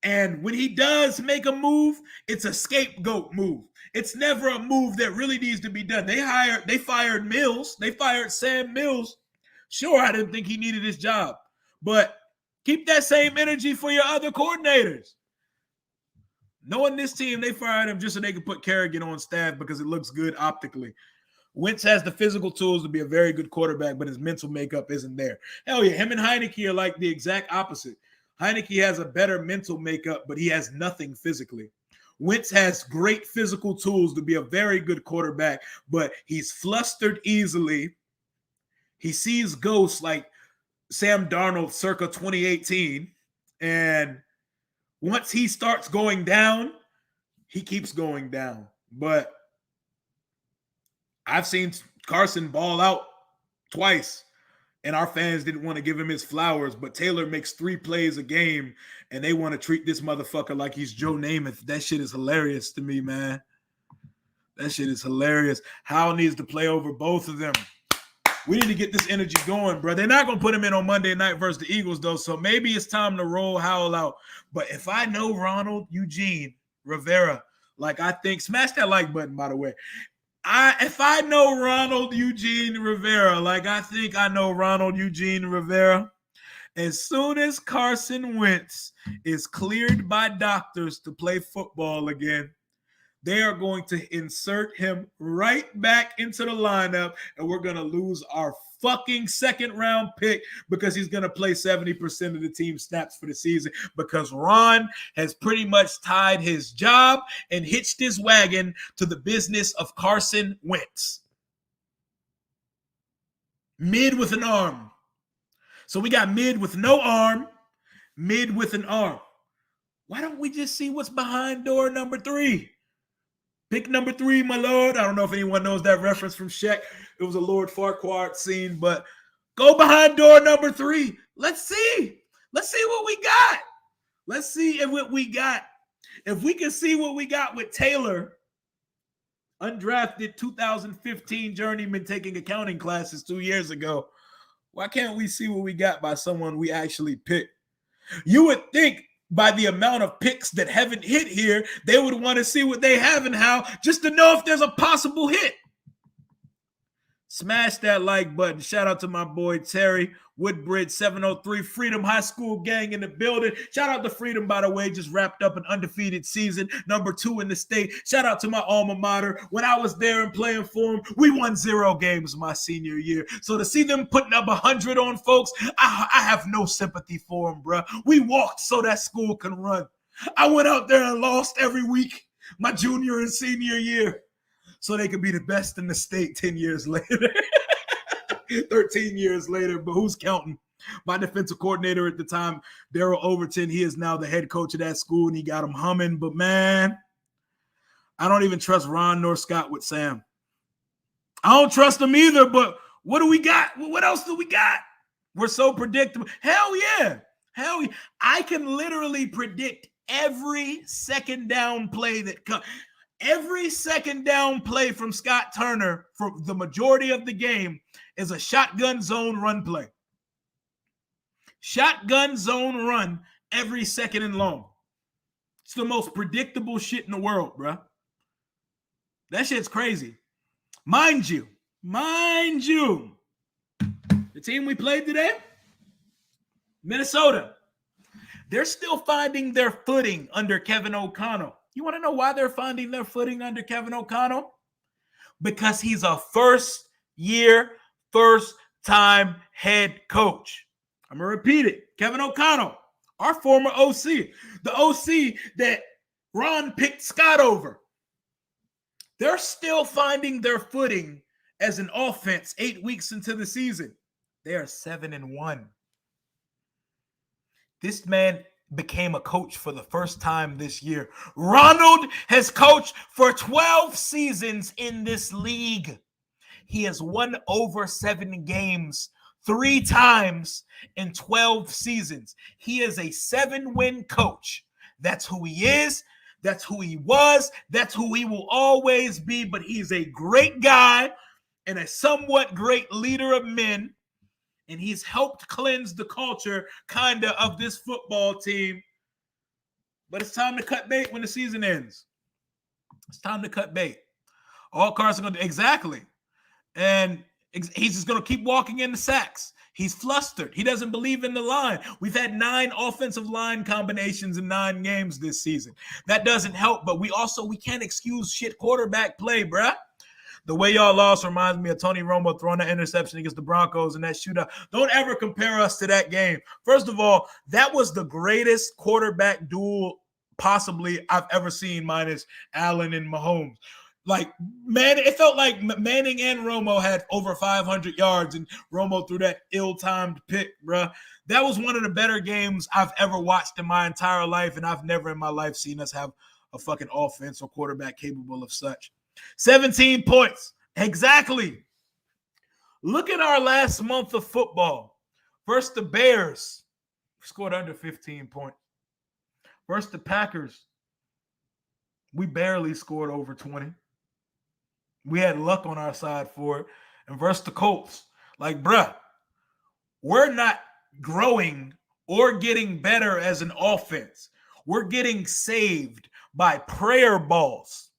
And when he does make a move, it's a scapegoat move. It's never a move that really needs to be done. They fired Mills. They fired Sam Mills. Sure, I didn't think he needed his job. But keep that same energy for your other coordinators. Knowing this team, they fired him just so they could put Kerrigan on staff because it looks good optically. Wentz has the physical tools to be a very good quarterback, but his mental makeup isn't there. Hell yeah, him and Heinicke are like the exact opposite. Heinicke has a better mental makeup, but he has nothing physically. Wentz has great physical tools to be a very good quarterback, but he's flustered easily. He sees ghosts like Sam Darnold circa 2018, and once he starts going down, he keeps going down. But I've seen Carson ball out twice, and our fans didn't want to give him his flowers, but Taylor makes 3 plays a game, and they want to treat this motherfucker like he's Joe Namath. That shit is hilarious to me, man. That shit is hilarious. Howell needs to play over both of them. We need to get this energy going, bro. They're not going to put him in on Monday night versus the Eagles, though, so maybe it's time to roll Howell out. But if I know Ronald Eugene Rivera, like I think, smash that like button, by the way. If I know Ronald Eugene Rivera, like I think I know Ronald Eugene Rivera, as soon as Carson Wentz is cleared by doctors to play football again, they are going to insert him right back into the lineup, and we're going to lose our fucking second-round pick because he's going to play 70% of the team snaps for the season because Ron has pretty much tied his job and hitched his wagon to the business of Carson Wentz. Mid with an arm. So we got mid with no arm, mid with an arm. Why don't we just see what's behind door number 3? Pick number 3, my lord. I don't know if anyone knows that reference from Shaq. It was a Lord Farquaad scene, but go behind door number 3. Let's see. Let's see what we got. Let's see what we got. If we can see what we got with Taylor, undrafted 2015 journeyman taking accounting classes 2 years ago, why can't we see what we got by someone we actually picked? You would think by the amount of picks that haven't hit here, they would want to see what they have and how, just to know if there's a possible hit. Smash that like button. Shout out to my boy Terry Woodbridge 703 Freedom High School gang in the building. Shout out to Freedom, by the way, just wrapped up an undefeated season, number 2 in the state. Shout out to my alma mater. When I was there and playing for them, we won 0 games my senior year. So to see them putting up 100 on folks, I have no sympathy for them, bro. We walked so that school can run. I went out there and lost every week my junior and senior year, so they could be the best in the state 10 years later, 13 years later, but who's counting? My defensive coordinator at the time, Daryl Overton, he is now the head coach of that school, and he got them humming. But, man, I don't even trust Ron nor Scott with Sam. I don't trust them either, but what do we got? What else do we got? We're so predictable. Hell yeah. Hell yeah. I can literally predict every second down play that comes. Every second down play from Scott Turner for the majority of the game is a shotgun zone run play. Shotgun zone run every second and long. It's the most predictable shit in the world, bro. That shit's crazy. Mind you, the team we played today, Minnesota, they're still finding their footing under Kevin O'Connell. You want to know why they're finding their footing under Kevin O'Connell? Because he's a first-year, first-time head coach. I'm going to repeat it. Kevin O'Connell, our former OC, the OC that Ron picked Scott over. They're still finding their footing as an offense 8 weeks into the season. They are 7-1. This man became a coach for the first time this year. Ronald has coached for 12 seasons in this league. He has won over 7 games 3 times in 12 seasons. He is a 7-win coach. That's who he is. That's who he was. That's who he will always be. But he's a great guy. and a somewhat great leader of men, and he's helped cleanse the culture, kind of this football team. But it's time to cut bait when the season ends. It's time to cut bait. All cards are going to – exactly. And he's just going to keep walking in the sacks. He's flustered. He doesn't believe in the line. We've had 9 offensive line combinations in 9 games this season. That doesn't help, but we can't excuse shit quarterback play, bruh. The way y'all lost reminds me of Tony Romo throwing that interception against the Broncos in that shootout. Don't ever compare us to that game. First of all, that was the greatest quarterback duel possibly I've ever seen, minus Allen and Mahomes. Like, man, it felt like Manning and Romo had over 500 yards, and Romo threw that ill-timed pick, bruh. That was one of the better games I've ever watched in my entire life, and I've never in my life seen us have a fucking offense or quarterback capable of such. 17 points. Exactly. Look at our last month of football. First, the Bears scored under 15 points. First, the Packers. We barely scored over 20. We had luck on our side for it. And versus the Colts. Like, bruh, we're not growing or getting better as an offense. We're getting saved by prayer balls.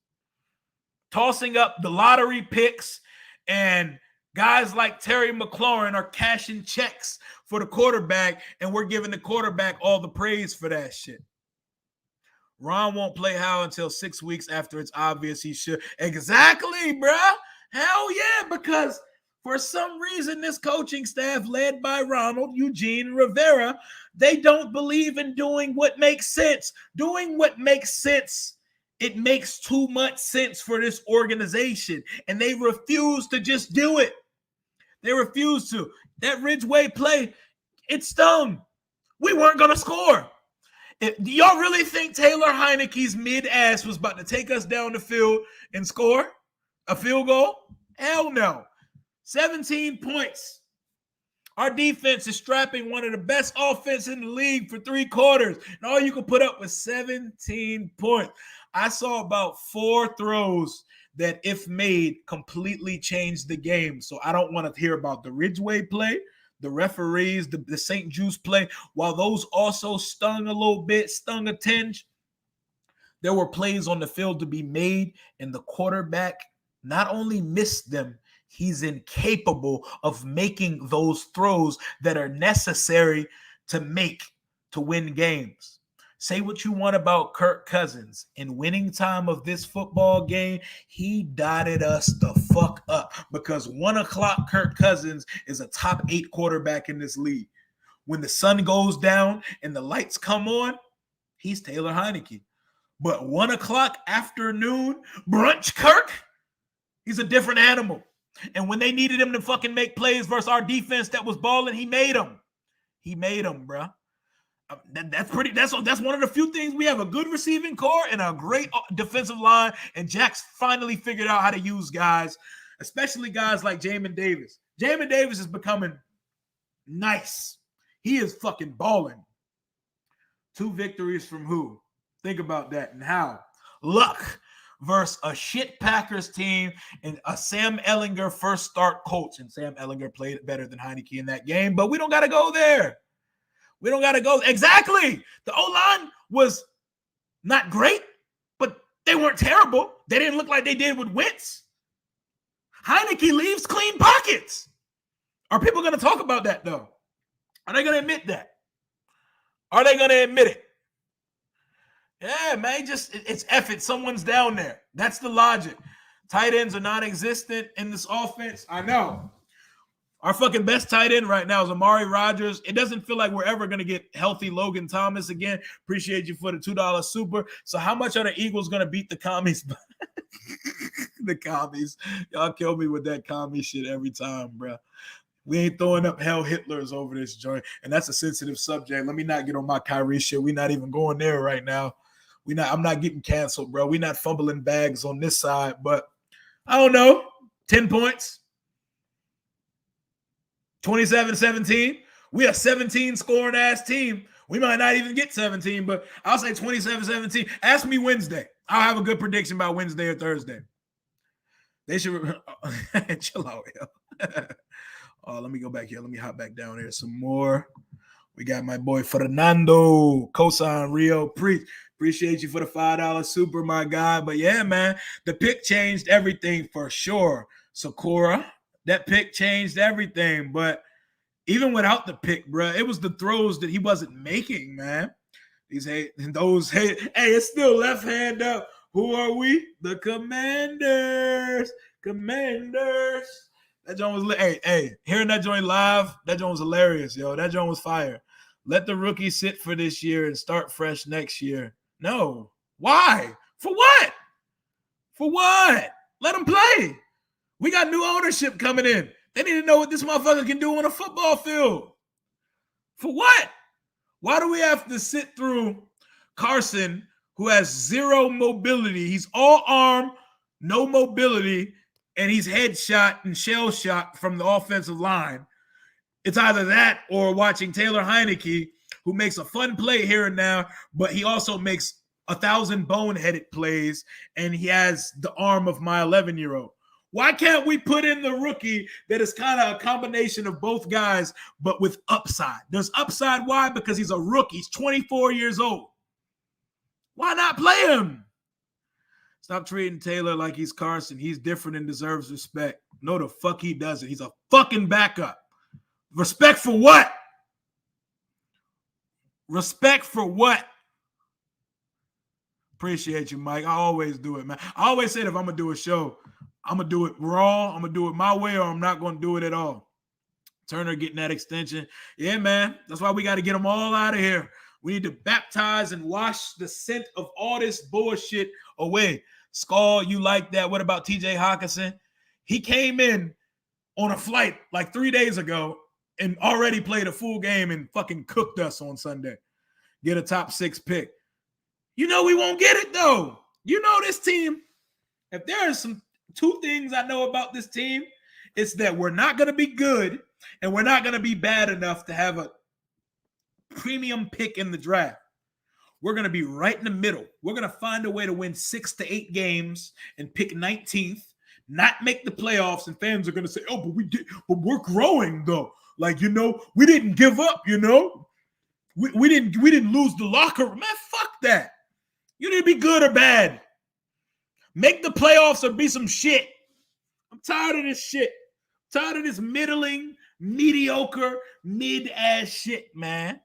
Tossing up the lottery picks, and guys like Terry McLaurin are cashing checks for the quarterback, and we're giving the quarterback all the praise for that shit. Ron won't play Howell until 6 weeks after it's obvious he should. Exactly, bruh. Hell yeah, because for some reason this coaching staff led by Ronald Eugene Rivera, they don't believe in doing what makes sense. Doing what makes sense, it makes too much sense for this organization, and they refuse to just do it. They refuse to. That Ridgeway play, it stung. We weren't going to score. Do y'all really think Taylor Heinicke's mid-ass was about to take us down the field and score a field goal? Hell no. 17 points. Our defense is strapping one of the best offense in the league for 3 quarters, and all you can put up was 17 points. I saw about 4 throws that, if made, completely changed the game. So I don't want to hear about the Ridgeway play, the referees, the St. Juice play. While those also stung a little bit, stung a tinge, there were plays on the field to be made, and the quarterback not only missed them, he's incapable of making those throws that are necessary to make to win games. Say what you want about Kirk Cousins. In winning time of this football game, he dotted us the fuck up, because 1 o'clock Kirk Cousins is a top 8 quarterback in this league. When the sun goes down and the lights come on, he's Taylor Heinicke. But 1 o'clock afternoon, brunch Kirk, he's a different animal. And when they needed him to fucking make plays versus our defense that was balling, he made them. He made them, bro. That's one of the few things. We have a good receiving core and a great defensive line, and Jack's finally figured out how to use guys, especially guys like Jamin Davis. Jamin Davis is becoming nice. He is fucking balling. 2 victories from who? Think about that. And how? Luck versus a shit Packers team and a Sam Ehlinger first start coach. And Sam Ehlinger played better than Heinicke in that game, but we don't got to go there. We don't got to go. Exactly. The O-line was not great, but they weren't terrible. They didn't look like they did with Wentz. Heinicke leaves clean pockets. Are people going to talk about that, though? Are they going to admit that? Are they going to admit it? Yeah, man, it's effort. Someone's down there. That's the logic. Tight ends are non-existent in this offense. I know. Our fucking best tight end right now is Amari Rodgers. It doesn't feel like we're ever going to get healthy Logan Thomas again. Appreciate you for the $2 super. So how much are the Eagles going to beat the Commies? The Commies. Y'all kill me with that commie shit every time, bro. We ain't throwing up hell Hitlers over this joint. And that's a sensitive subject. Let me not get on my Kyrie shit. We're not even going there right now. I'm not getting canceled, bro. We're not fumbling bags on this side. But I don't know. 10 points. 27-17. We a 17 scoring ass team. We might not even get 17, but I'll say 27-17. Ask me Wednesday. I'll have a good prediction by Wednesday or Thursday. They should chill out here. Oh, let me go back here. Let me hop back down here some more. We got my boy Fernando Cosan Rio. Appreciate you for the $5 super, my guy. But yeah, man, the pick changed everything for sure. Sakura, that pick changed everything. But even without the pick, bro, it was the throws that he wasn't making, man. Hey, it's still left hand up. Who are we? The Commanders. Commanders. That joint was hearing that joint live, that joint was hilarious, yo. That joint was fire. Let the rookie sit for this year and start fresh next year. No. Why? For what? For what? Let him play. We got new ownership coming in. They need to know what this motherfucker can do on a football field. For what? Why do we have to sit through Carson, who has zero mobility? He's all arm, no mobility, and he's headshot and shell shot from the offensive line. It's either that or watching Taylor Heinicke, who makes a fun play here and now, but he also makes 1,000 boneheaded plays, and he has the arm of my 11-year-old. Why can't we put in the rookie that is kind of a combination of both guys, but with upside? There's upside. Why? Because he's a rookie. He's 24 years old. Why not play him? Stop treating Taylor like he's Carson. He's different and deserves respect. No, the fuck he doesn't. He's a fucking backup. Respect for what? Respect for what? Appreciate you, Mike. I always do it, man. I always say that if I'm going to do a show, I'm going to do it raw. I'm going to do it my way, or I'm not going to do it at all. Turner getting that extension. Yeah, man. That's why we got to get them all out of here. We need to baptize and wash the scent of all this bullshit away. Skull, you like that? What about TJ Hawkinson? He came in on a flight like 3 days ago and already played a full game and fucking cooked us on Sunday. Get a top 6 pick. You know we won't get it, though. You know this team. If there are some 2 things I know about this team, it's that we're not going to be good and we're not going to be bad enough to have a premium pick in the draft. We're going to be right in the middle. We're going to find a way to win 6 to 8 games and pick 19th, not make the playoffs, and fans are going to say, oh, but we're growing, though. Like, you know, we didn't give up, you know. We didn't lose the locker room. Man, fuck that. You need to be good or bad. Make the playoffs or be some shit. I'm tired of this shit. I'm tired of this middling, mediocre, mid-ass shit, man.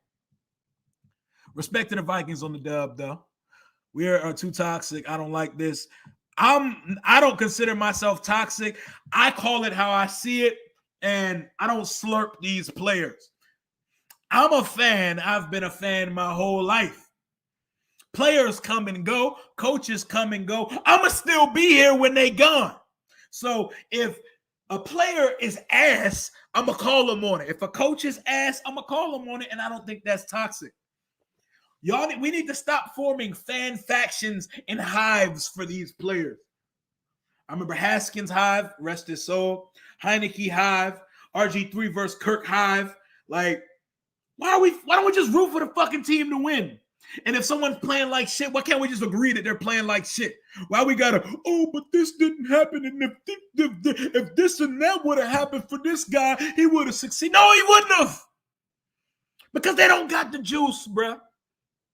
Respect to the Vikings on the dub, though. We are too toxic. I don't like this. I don't consider myself toxic. I call it how I see it, and I don't slurp these players. I'm a fan. I've been a fan my whole life. Players come and go. Coaches come and go. I'm going to still be here when they gone. So if a player is ass, I'm going to call them on it. If a coach is ass, I'm going to call them on it, and I don't think that's toxic. We need to stop forming fan factions and hives for these players. I remember Haskins hive, rest his soul. Heinicke hive, RG3 versus Kirk hive. Like, why don't we just root for the fucking team to win? And if someone's playing like shit, why can't we just agree that they're playing like shit? Why we gotta, but this didn't happen, and if this and that would have happened for this guy, he would have succeeded. No, he wouldn't have. Because they don't got the juice, bruh.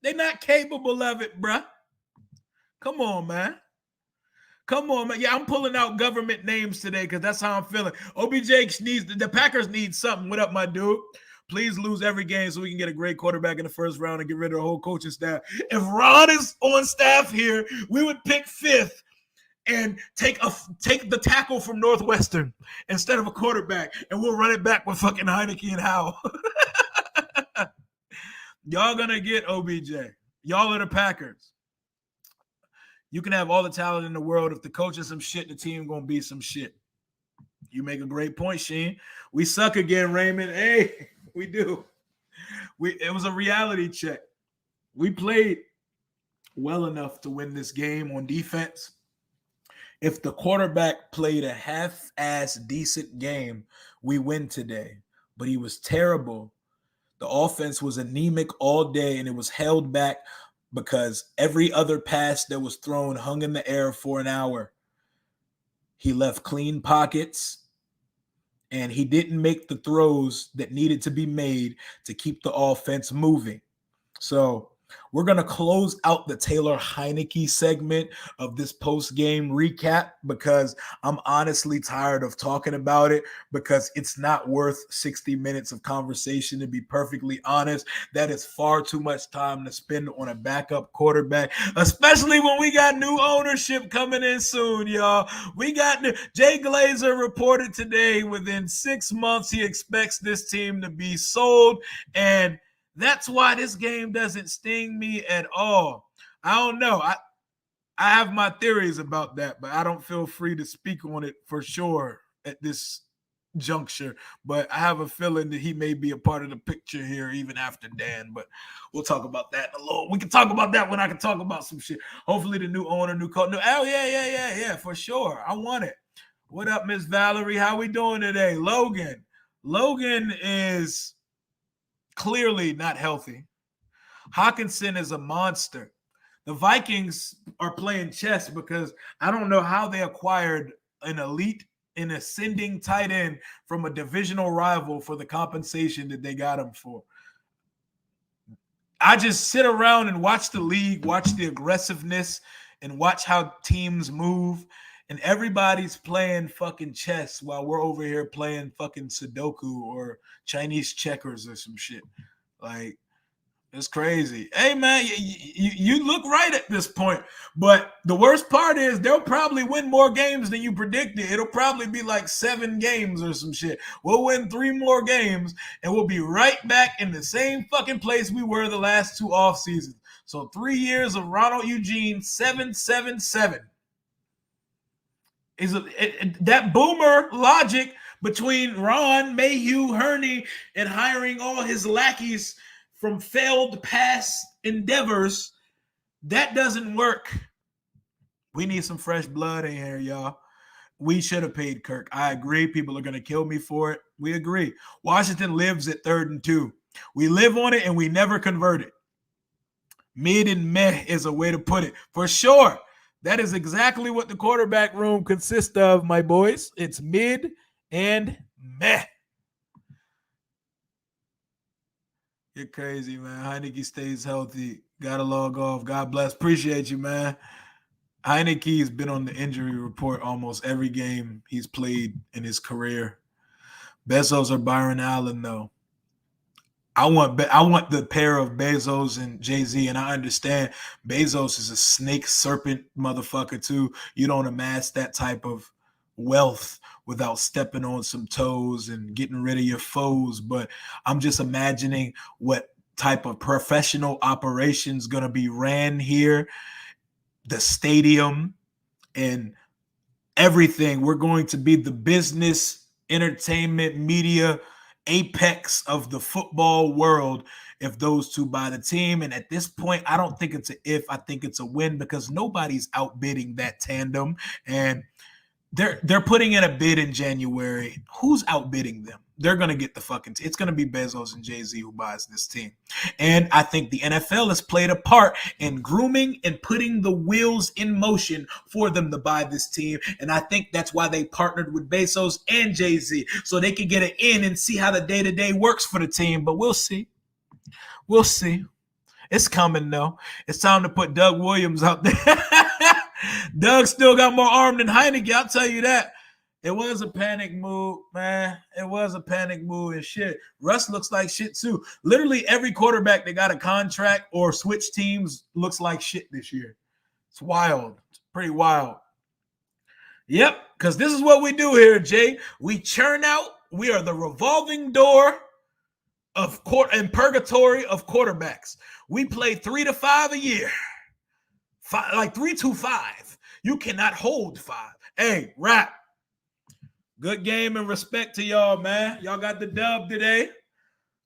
They're not capable of it, bruh. Come on, man. Come on, man. Yeah, I'm pulling out government names today because that's how I'm feeling. OBJ needs, the Packers need something. What up, my dude? Please lose every game so we can get a great quarterback in the first round and get rid of the whole coaching staff. If Ron is on staff here, we would pick 5th and take the tackle from Northwestern instead of a quarterback, and we'll run it back with fucking Heinicke and Howell. Y'all gonna get OBJ. Y'all are the Packers. You can have all the talent in the world. If the coach is some shit, the team gonna be some shit. You make a great point, Sheen. We suck again, Raymond. Hey, we do. It was a reality check. We played well enough to win this game on defense. If the quarterback played a half-ass decent game, we win today. But he was terrible. The offense was anemic all day, and it was held back because every other pass that was thrown hung in the air for an hour. He left clean pockets, and he didn't make the throws that needed to be made to keep the offense moving. So we're going to close out the Taylor Heinicke segment of this post-game recap because I'm honestly tired of talking about it because it's not worth 60 minutes of conversation, to be perfectly honest. That is far too much time to spend on a backup quarterback, especially when we got new ownership coming in soon, y'all. We got Jay Glazer reported today within 6 months he expects this team to be sold, and that's why this game doesn't sting me at all. I don't know. I have my theories about that, but I don't feel free to speak on it for sure at this juncture. But I have a feeling that he may be a part of the picture here even after Dan. But we'll talk about that in a little. We can talk about that when I can talk about some shit. Hopefully the new owner, new coach. Oh, yeah, for sure. I want it. What up, Miss Valerie? How we doing today? Logan is clearly not healthy. Hawkinson is a monster. The Vikings are playing chess because I don't know how they acquired an elite and ascending tight end from a divisional rival for the compensation that they got him for. I just sit around and watch the league, watch the aggressiveness, and watch how teams move. And everybody's playing fucking chess while we're over here playing fucking Sudoku or Chinese checkers or some shit. Like, it's crazy. Hey, man, you look right at this point. But the worst part is they'll probably win more games than you predicted. It'll probably be like 7 games or some shit. We'll win 3 more games, and we'll be right back in the same fucking place we were the last 2 off seasons. So 3 years of Ronald Eugene, 7-7-7. That boomer logic between Ron, Mayhew, Hurney, and hiring all his lackeys from failed past endeavors, that doesn't work. We need some fresh blood in here, y'all. We should have paid Kirk. I agree. People are going to kill me for it. We agree. Washington lives at 3rd and 2. We live on it and we never convert it. Mid and meh is a way to put it. For sure. That is exactly what the quarterback room consists of, my boys. It's mid and meh. You're crazy, man. Heinicke stays healthy. Got to log off. God bless. Appreciate you, man. Heinicke has been on the injury report almost every game he's played in his career. Bezos or Byron Allen, though. I want the pair of Bezos and Jay-Z, and I understand Bezos is a snake serpent motherfucker too. You don't amass that type of wealth without stepping on some toes and getting rid of your foes. But I'm just imagining what type of professional operations going to be ran here, the stadium and everything. We're going to be the business, entertainment, media apex of the football world if those two buy the team. And at this point, I don't think it's an if, I think it's a win because nobody's outbidding that tandem. And they're putting in a bid in January. Who's outbidding them? They're going to get the fucking team. It's going to be Bezos and Jay-Z who buys this team. And I think the NFL has played a part in grooming and putting the wheels in motion for them to buy this team. And I think that's why they partnered with Bezos and Jay-Z, so they could get it in and see how the day-to-day works for the team. But we'll see. We'll see. It's coming, though. It's time to put Doug Williams out there. Doug still got more arm than Heinicke, I'll tell you that. It was a panic move, man. It was a panic move and shit. Russ looks like shit too. Literally every quarterback that got a contract or switched teams looks like shit this year. It's wild. It's pretty wild. Yep, because this is what we do here, Jay. We churn out. We are the revolving door of and purgatory of quarterbacks. We play 3 to 5 a year. 3 to 5. You cannot hold 5. Hey, rap. Good game and respect to y'all, man. Y'all got the dub today.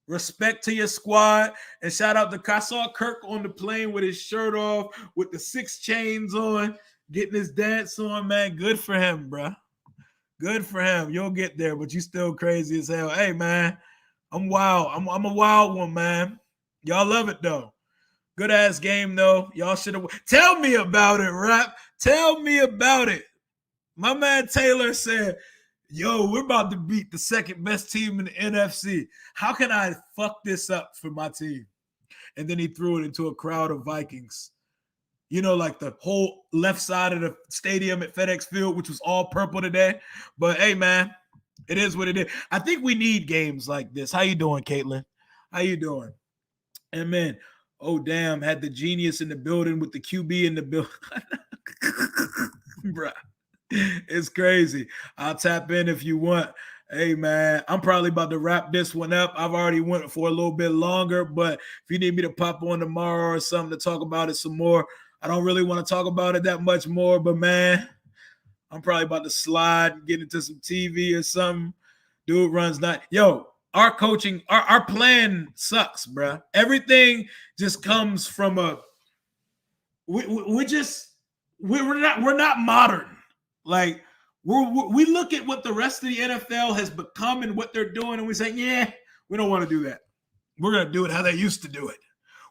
Respect to your squad. And shout out to I saw Kirk on the plane with his shirt off, with the 6 chains on, getting his dance on, man. Good for him, bro. Good for him. You'll get there, but you still crazy as hell. Hey, man, I'm wild. I'm a wild one, man. Y'all love it, though. Good-ass game, though. Y'all should have – tell me about it, rap. Tell me about it. My man Taylor said, yo, we're about to beat the second best team in the NFC. How can I fuck this up for my team? And then he threw it into a crowd of Vikings. You know, like the whole left side of the stadium at FedEx Field, which was all purple today. But hey, man, it is what it is. I think we need games like this. How you doing, Caitlin? How you doing? And man, oh damn, had the genius in the building with the QB in the building. Bruh. It's crazy. I'll tap in if you want. Hey, man, I'm probably about to wrap this one up. I've already went for a little bit longer, but if you need me to pop on tomorrow or something to talk about it some more, I don't really want to talk about it that much more, but, man, I'm probably about to slide and get into some TV or something. Dude runs not. Yo, our coaching, our plan sucks, bro. Everything just comes from we're not modern. Like, we look at what the rest of the NFL has become and what they're doing, and we say, yeah, we don't want to do that. We're going to do it how they used to do it.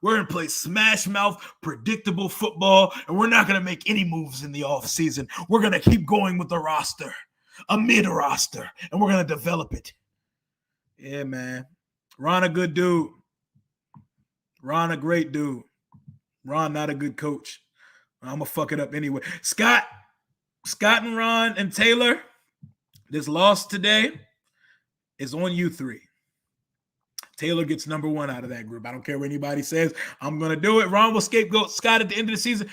We're going to play smash mouth, predictable football, and we're not going to make any moves in the offseason. We're going to keep going with the roster, a mid-roster, and we're going to develop it. Yeah, man. Ron a good dude. Ron a great dude. Ron not a good coach. I'm going to fuck it up anyway. Scott and Ron and Taylor, this loss today is on you three. Taylor gets number one out of that group. I don't care what anybody says. I'm going to do it. Ron will scapegoat Scott at the end of the season.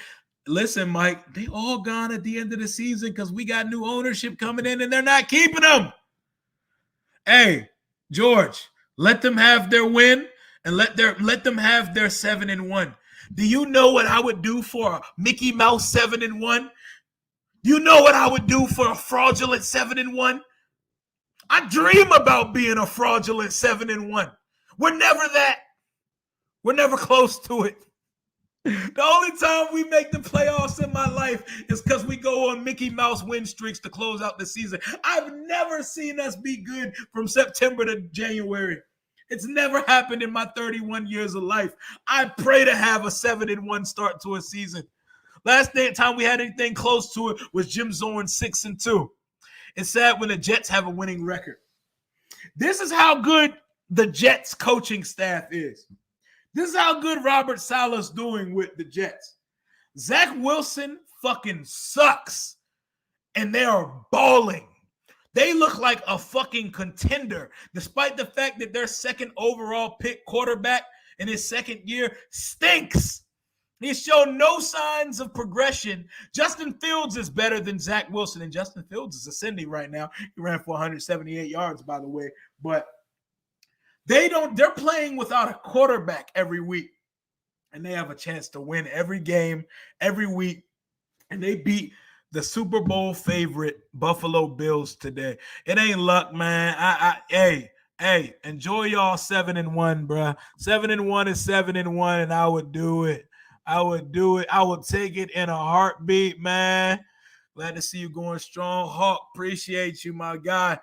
Listen, Mike, they all gone at the end of the season because we got new ownership coming in and they're not keeping them. Hey, George, let them have their win and let them have their 7-1. Do you know what I would do for a Mickey Mouse 7-1? You know what I would do for a fraudulent 7-1? I dream about being a fraudulent 7-1. We're never that. We're never close to it. The only time we make the playoffs in my life is because we go on Mickey Mouse win streaks to close out the season. I've never seen us be good from September to January. It's never happened in my 31 years of life. I pray to have a 7-1 start to a season. Last time we had anything close to it was Jim Zorn's 6-2. It's sad when the Jets have a winning record. This is how good the Jets coaching staff is. This is how good Robert Saleh's doing with the Jets. Zach Wilson fucking sucks, and they are balling. They look like a fucking contender, despite the fact that their second overall pick quarterback in his second year stinks. He's shown no signs of progression. Justin Fields is better than Zach Wilson, and Justin Fields is ascending right now. He ran for 178 yards, by the way. But they're playing without a quarterback every week, and they have a chance to win every game, every week, and they beat the Super Bowl favorite Buffalo Bills today. It ain't luck, man. Hey, enjoy y'all 7-1, bro. 7-1 is 7-1, and I would do it. I would do it. I would take it in a heartbeat, man. Glad to see you going strong. Hawk, appreciate you, my guy.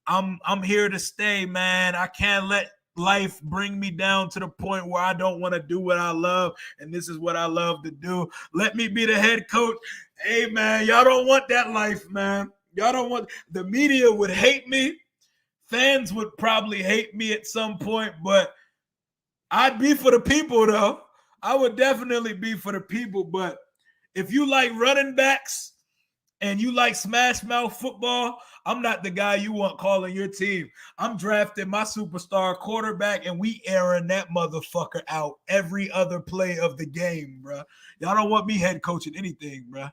I'm here to stay, man. I can't let life bring me down to the point where I don't want to do what I love, and this is what I love to do. Let me be the head coach. Hey, man, y'all don't want that life, man. Y'all don't want – the media would hate me. Fans would probably hate me at some point, but I'd be for the people, though. I would definitely be for the people, but if you like running backs and you like smash mouth football, I'm not the guy you want calling your team. I'm drafting my superstar quarterback, and we airing that motherfucker out every other play of the game, bro. Y'all don't want me head coaching anything, bro.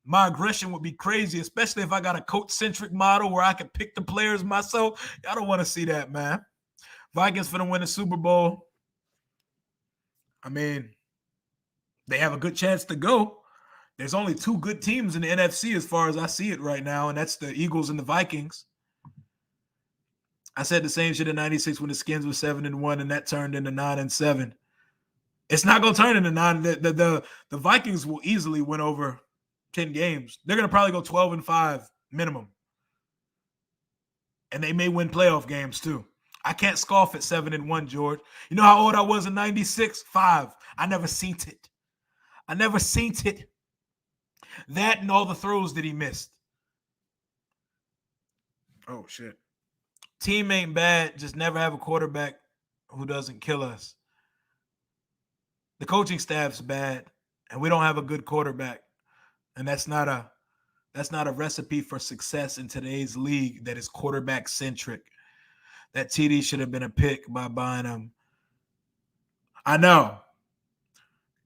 My aggression would be crazy, especially if I got a coach-centric model where I can pick the players myself. Y'all don't want to see that, man. Vikings finna win the Super Bowl. I mean, they have a good chance to go. There's only two good teams in the NFC as far as I see it right now, and that's the Eagles and the Vikings. I said the same shit in 96 when the Skins were 7-1, and that turned into 9-7. It's not going to turn into 9. The Vikings will easily win over 10 games. They're going to probably go 12-5 minimum. And they may win playoff games too. I can't scoff at 7-1, George. You know how old I was in 96? 5. I never seen it. That and all the throws that he missed. Oh, shit. Team ain't bad. Just never have a quarterback who doesn't kill us. The coaching staff's bad, and we don't have a good quarterback. And that's not a recipe for success in today's league that is quarterback centric. That TD should have been a pick by buying him. I know.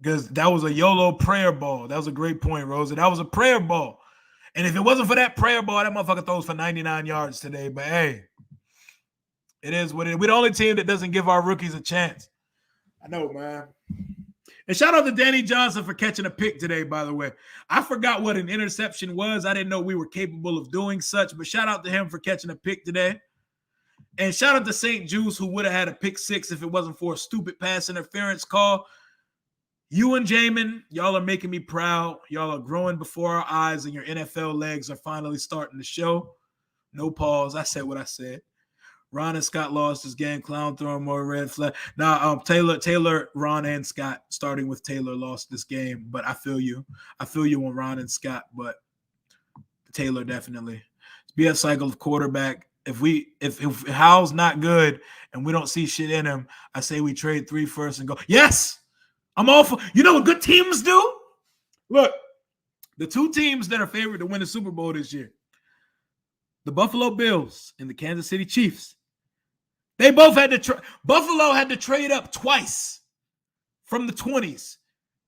Because that was a YOLO prayer ball. That was a great point, Rosa. That was a prayer ball. And if it wasn't for that prayer ball, that motherfucker throws for 99 yards today. But hey, it is what it is. We're the only team that doesn't give our rookies a chance. I know, man. And shout out to Danny Johnson for catching a pick today, by the way. I forgot what an interception was. I didn't know we were capable of doing such, but shout out to him for catching a pick today. And shout out to St. Juice, who would have had a pick six if it wasn't for a stupid pass interference call. You and Jamin, y'all are making me proud. Y'all are growing before our eyes, and your NFL legs are finally starting to show. No pause. I said what I said. Ron and Scott lost this game. Clown throwing more red flag. Taylor, Ron and Scott, starting with Taylor, lost this game. But I feel you. I feel you on Ron and Scott, but Taylor definitely. BS cycle of quarterback. If Howell's not good and we don't see shit in him, I say we trade 3 first and go. Yes, I'm all for. You know what good teams do? Look, the 2 teams that are favored to win the Super Bowl this year, the Buffalo Bills and the Kansas City Chiefs. They both had to Buffalo had to trade up twice from the 20s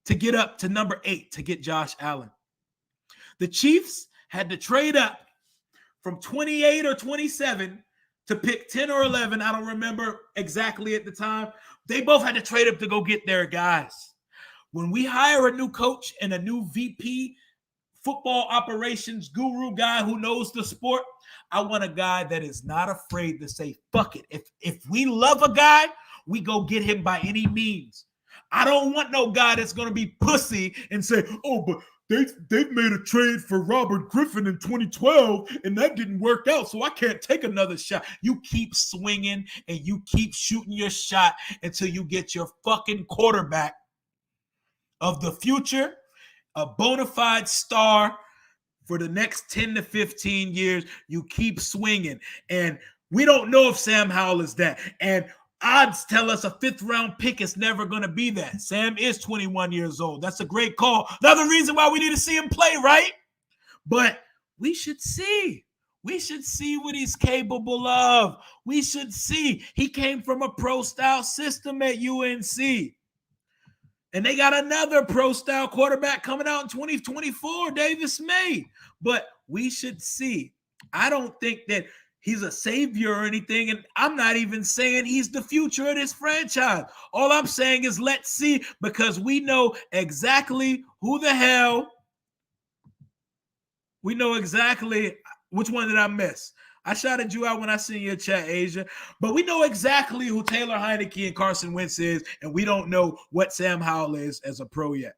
to get up to number 8 to get Josh Allen. The Chiefs had to trade up from 28 or 27 to pick 10 or 11. I don't remember exactly at the time. They both had to trade up to go get their guys. When we hire a new coach and a new VP, football operations guru guy who knows the sport, I want a guy that is not afraid to say, fuck it. If we love a guy, we go get him by any means. I don't want no guy that's going to be pussy and say, oh, but they've made a trade for Robert Griffin in 2012, and that didn't work out, so I can't take another shot. You keep swinging, and you keep shooting your shot until you get your fucking quarterback of the future, a bona fide star for the next 10 to 15 years. You keep swinging. And we don't know if Sam Howell is that. And odds tell us a 5th-round pick is never going to be that. Sam is 21 years old. That's a great call. Another reason why we need to see him play, right? But we should see. We should see what he's capable of. We should see. He came from a pro-style system at UNC. And they got another pro-style quarterback coming out in 2024, Davis May. But we should see. I don't think that he's a savior or anything, and I'm not even saying he's the future of this franchise. All I'm saying is let's see, because we know exactly who the hell. We know exactly which one did I miss. I shouted you out when I seen your chat, Asia. But we know exactly who Taylor Heinicke and Carson Wentz is, and we don't know what Sam Howell is as a pro yet.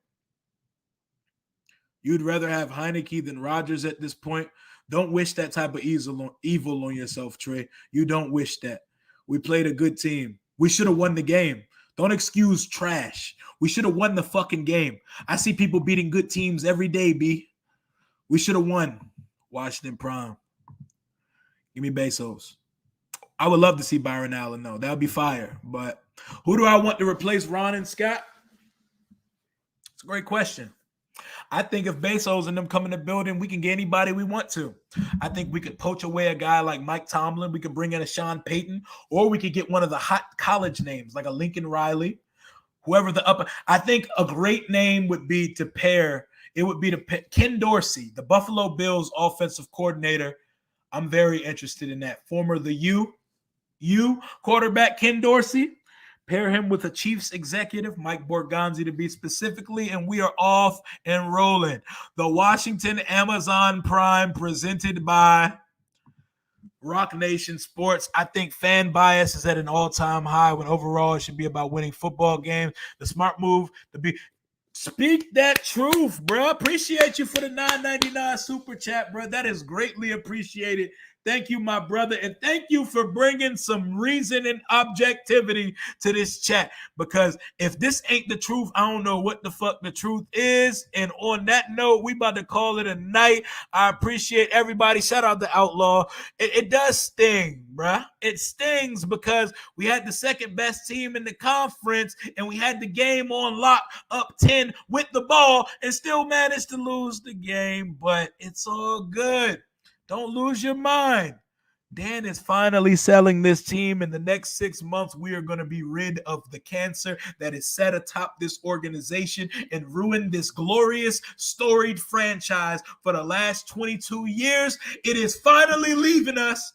You'd rather have Heinicke than Rodgers at this point. Don't wish that type of evil on yourself, Trey. You don't wish that. We played a good team. We should have won the game. Don't excuse trash. We should have won the fucking game. I see people beating good teams every day, B. We should have won. Washington Prime. Give me Bezos. I would love to see Byron Allen, though. That would be fire. But who do I want to replace Ron and Scott? It's a great question. I think if Bezos and them come in the building, we can get anybody we want to. I think we could poach away a guy like Mike Tomlin. We could bring in a Sean Payton, or we could get one of the hot college names like a Lincoln Riley, whoever the upper. I think a great name would be to pair. It would be to Ken Dorsey, the Buffalo Bills offensive coordinator. I'm very interested in that. Former the U quarterback Ken Dorsey. Pair him with a Chiefs executive, Mike Borgonzi to be specifically, and we are off and rolling. The Washington Amazon Prime presented by Rock Nation Sports. I think fan bias is at an all-time high when overall it should be about winning football games. The smart move to be speak that truth, bro. Appreciate you for the $9.99 super chat, bro. That is greatly appreciated. Thank you, my brother. And thank you for bringing some reason and objectivity to this chat. Because if this ain't the truth, I don't know what the fuck the truth is. And on that note, we about to call it a night. I appreciate everybody. Shout out to Outlaw. It does sting, bruh. It stings because we had the second best team in the conference and we had the game on lock up 10 with the ball and still managed to lose the game. But it's all good. Don't lose your mind. Dan is finally selling this team. In the next 6 months, we are going to be rid of the cancer that is set atop this organization and ruin this glorious, storied franchise for the last 22 years. It is finally leaving us,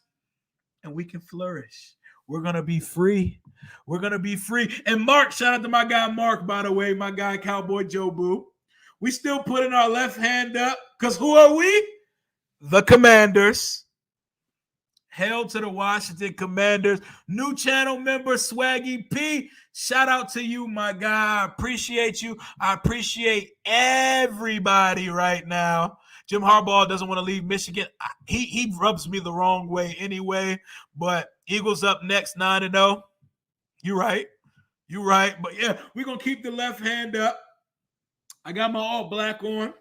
and we can flourish. We're going to be free. We're going to be free. And Mark, shout out to my guy Mark, by the way, my guy Cowboy Joe Boo. We still putting our left hand up because who are we? The Commanders. Hail to the Washington Commanders. New channel member, Swaggy P. Shout out to you, my guy. I appreciate you. I appreciate everybody right now. Jim Harbaugh doesn't want to leave Michigan. He rubs me the wrong way anyway. But Eagles up next, 9-0. You're right. You're right. But yeah, we're going to keep the left hand up. I got my all black on.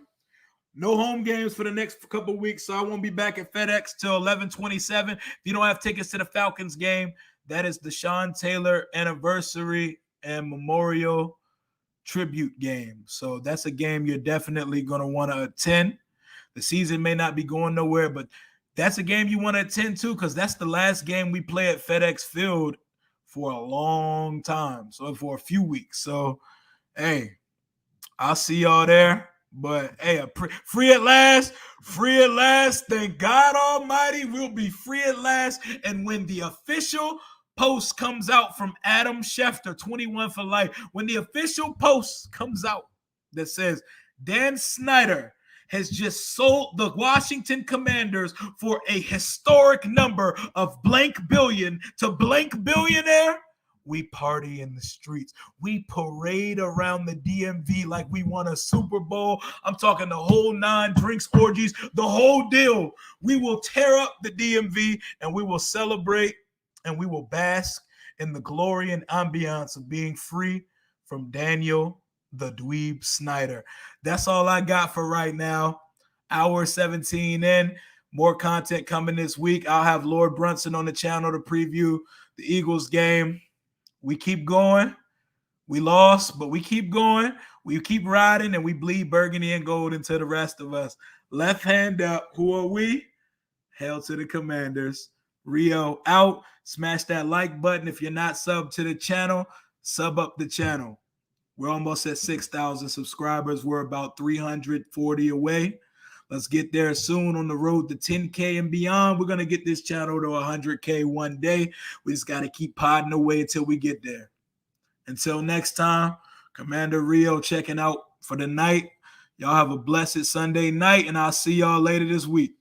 No home games for the next couple of weeks, so I won't be back at FedEx till 11/27. If you don't have tickets to the Falcons game, that is the Sean Taylor anniversary and memorial tribute game. So that's a game you're definitely going to want to attend. The season may not be going nowhere, but that's a game you want to attend to because that's the last game we play at FedEx Field for a long time, so for a few weeks. So, hey, I'll see y'all there. But hey, free at last, free at last. Thank God Almighty, we'll be free at last. And when the official post comes out from Adam Schefter, 21 for life, when the official post comes out that says Dan Snyder has just sold the Washington Commanders for a historic number of blank billion to blank billionaire, we party in the streets. We parade around the DMV like we won a Super Bowl. I'm talking the whole 9 drinks, orgies, the whole deal. We will tear up the DMV and we will celebrate and we will bask in the glory and ambiance of being free from Daniel the Dweeb Snyder. That's all I got for right now. Hour 17 in. More content coming this week. I'll have Lord Brunson on the channel to preview the Eagles game. We keep going. We lost, but we keep going. We keep riding, and we bleed burgundy and gold into the rest of us. Left hand up. Who are we? Hail to the Commanders. Rio out. Smash that like button. If you're not subbed to the channel, sub up the channel. We're almost at 6,000 subscribers. We're about 340 away. Let's get there soon on the road to 10K and beyond. We're going to get this channel to 100K one day. We just got to keep podding away until we get there. Until next time, Commander Rio checking out for the night. Y'all have a blessed Sunday night, and I'll see y'all later this week.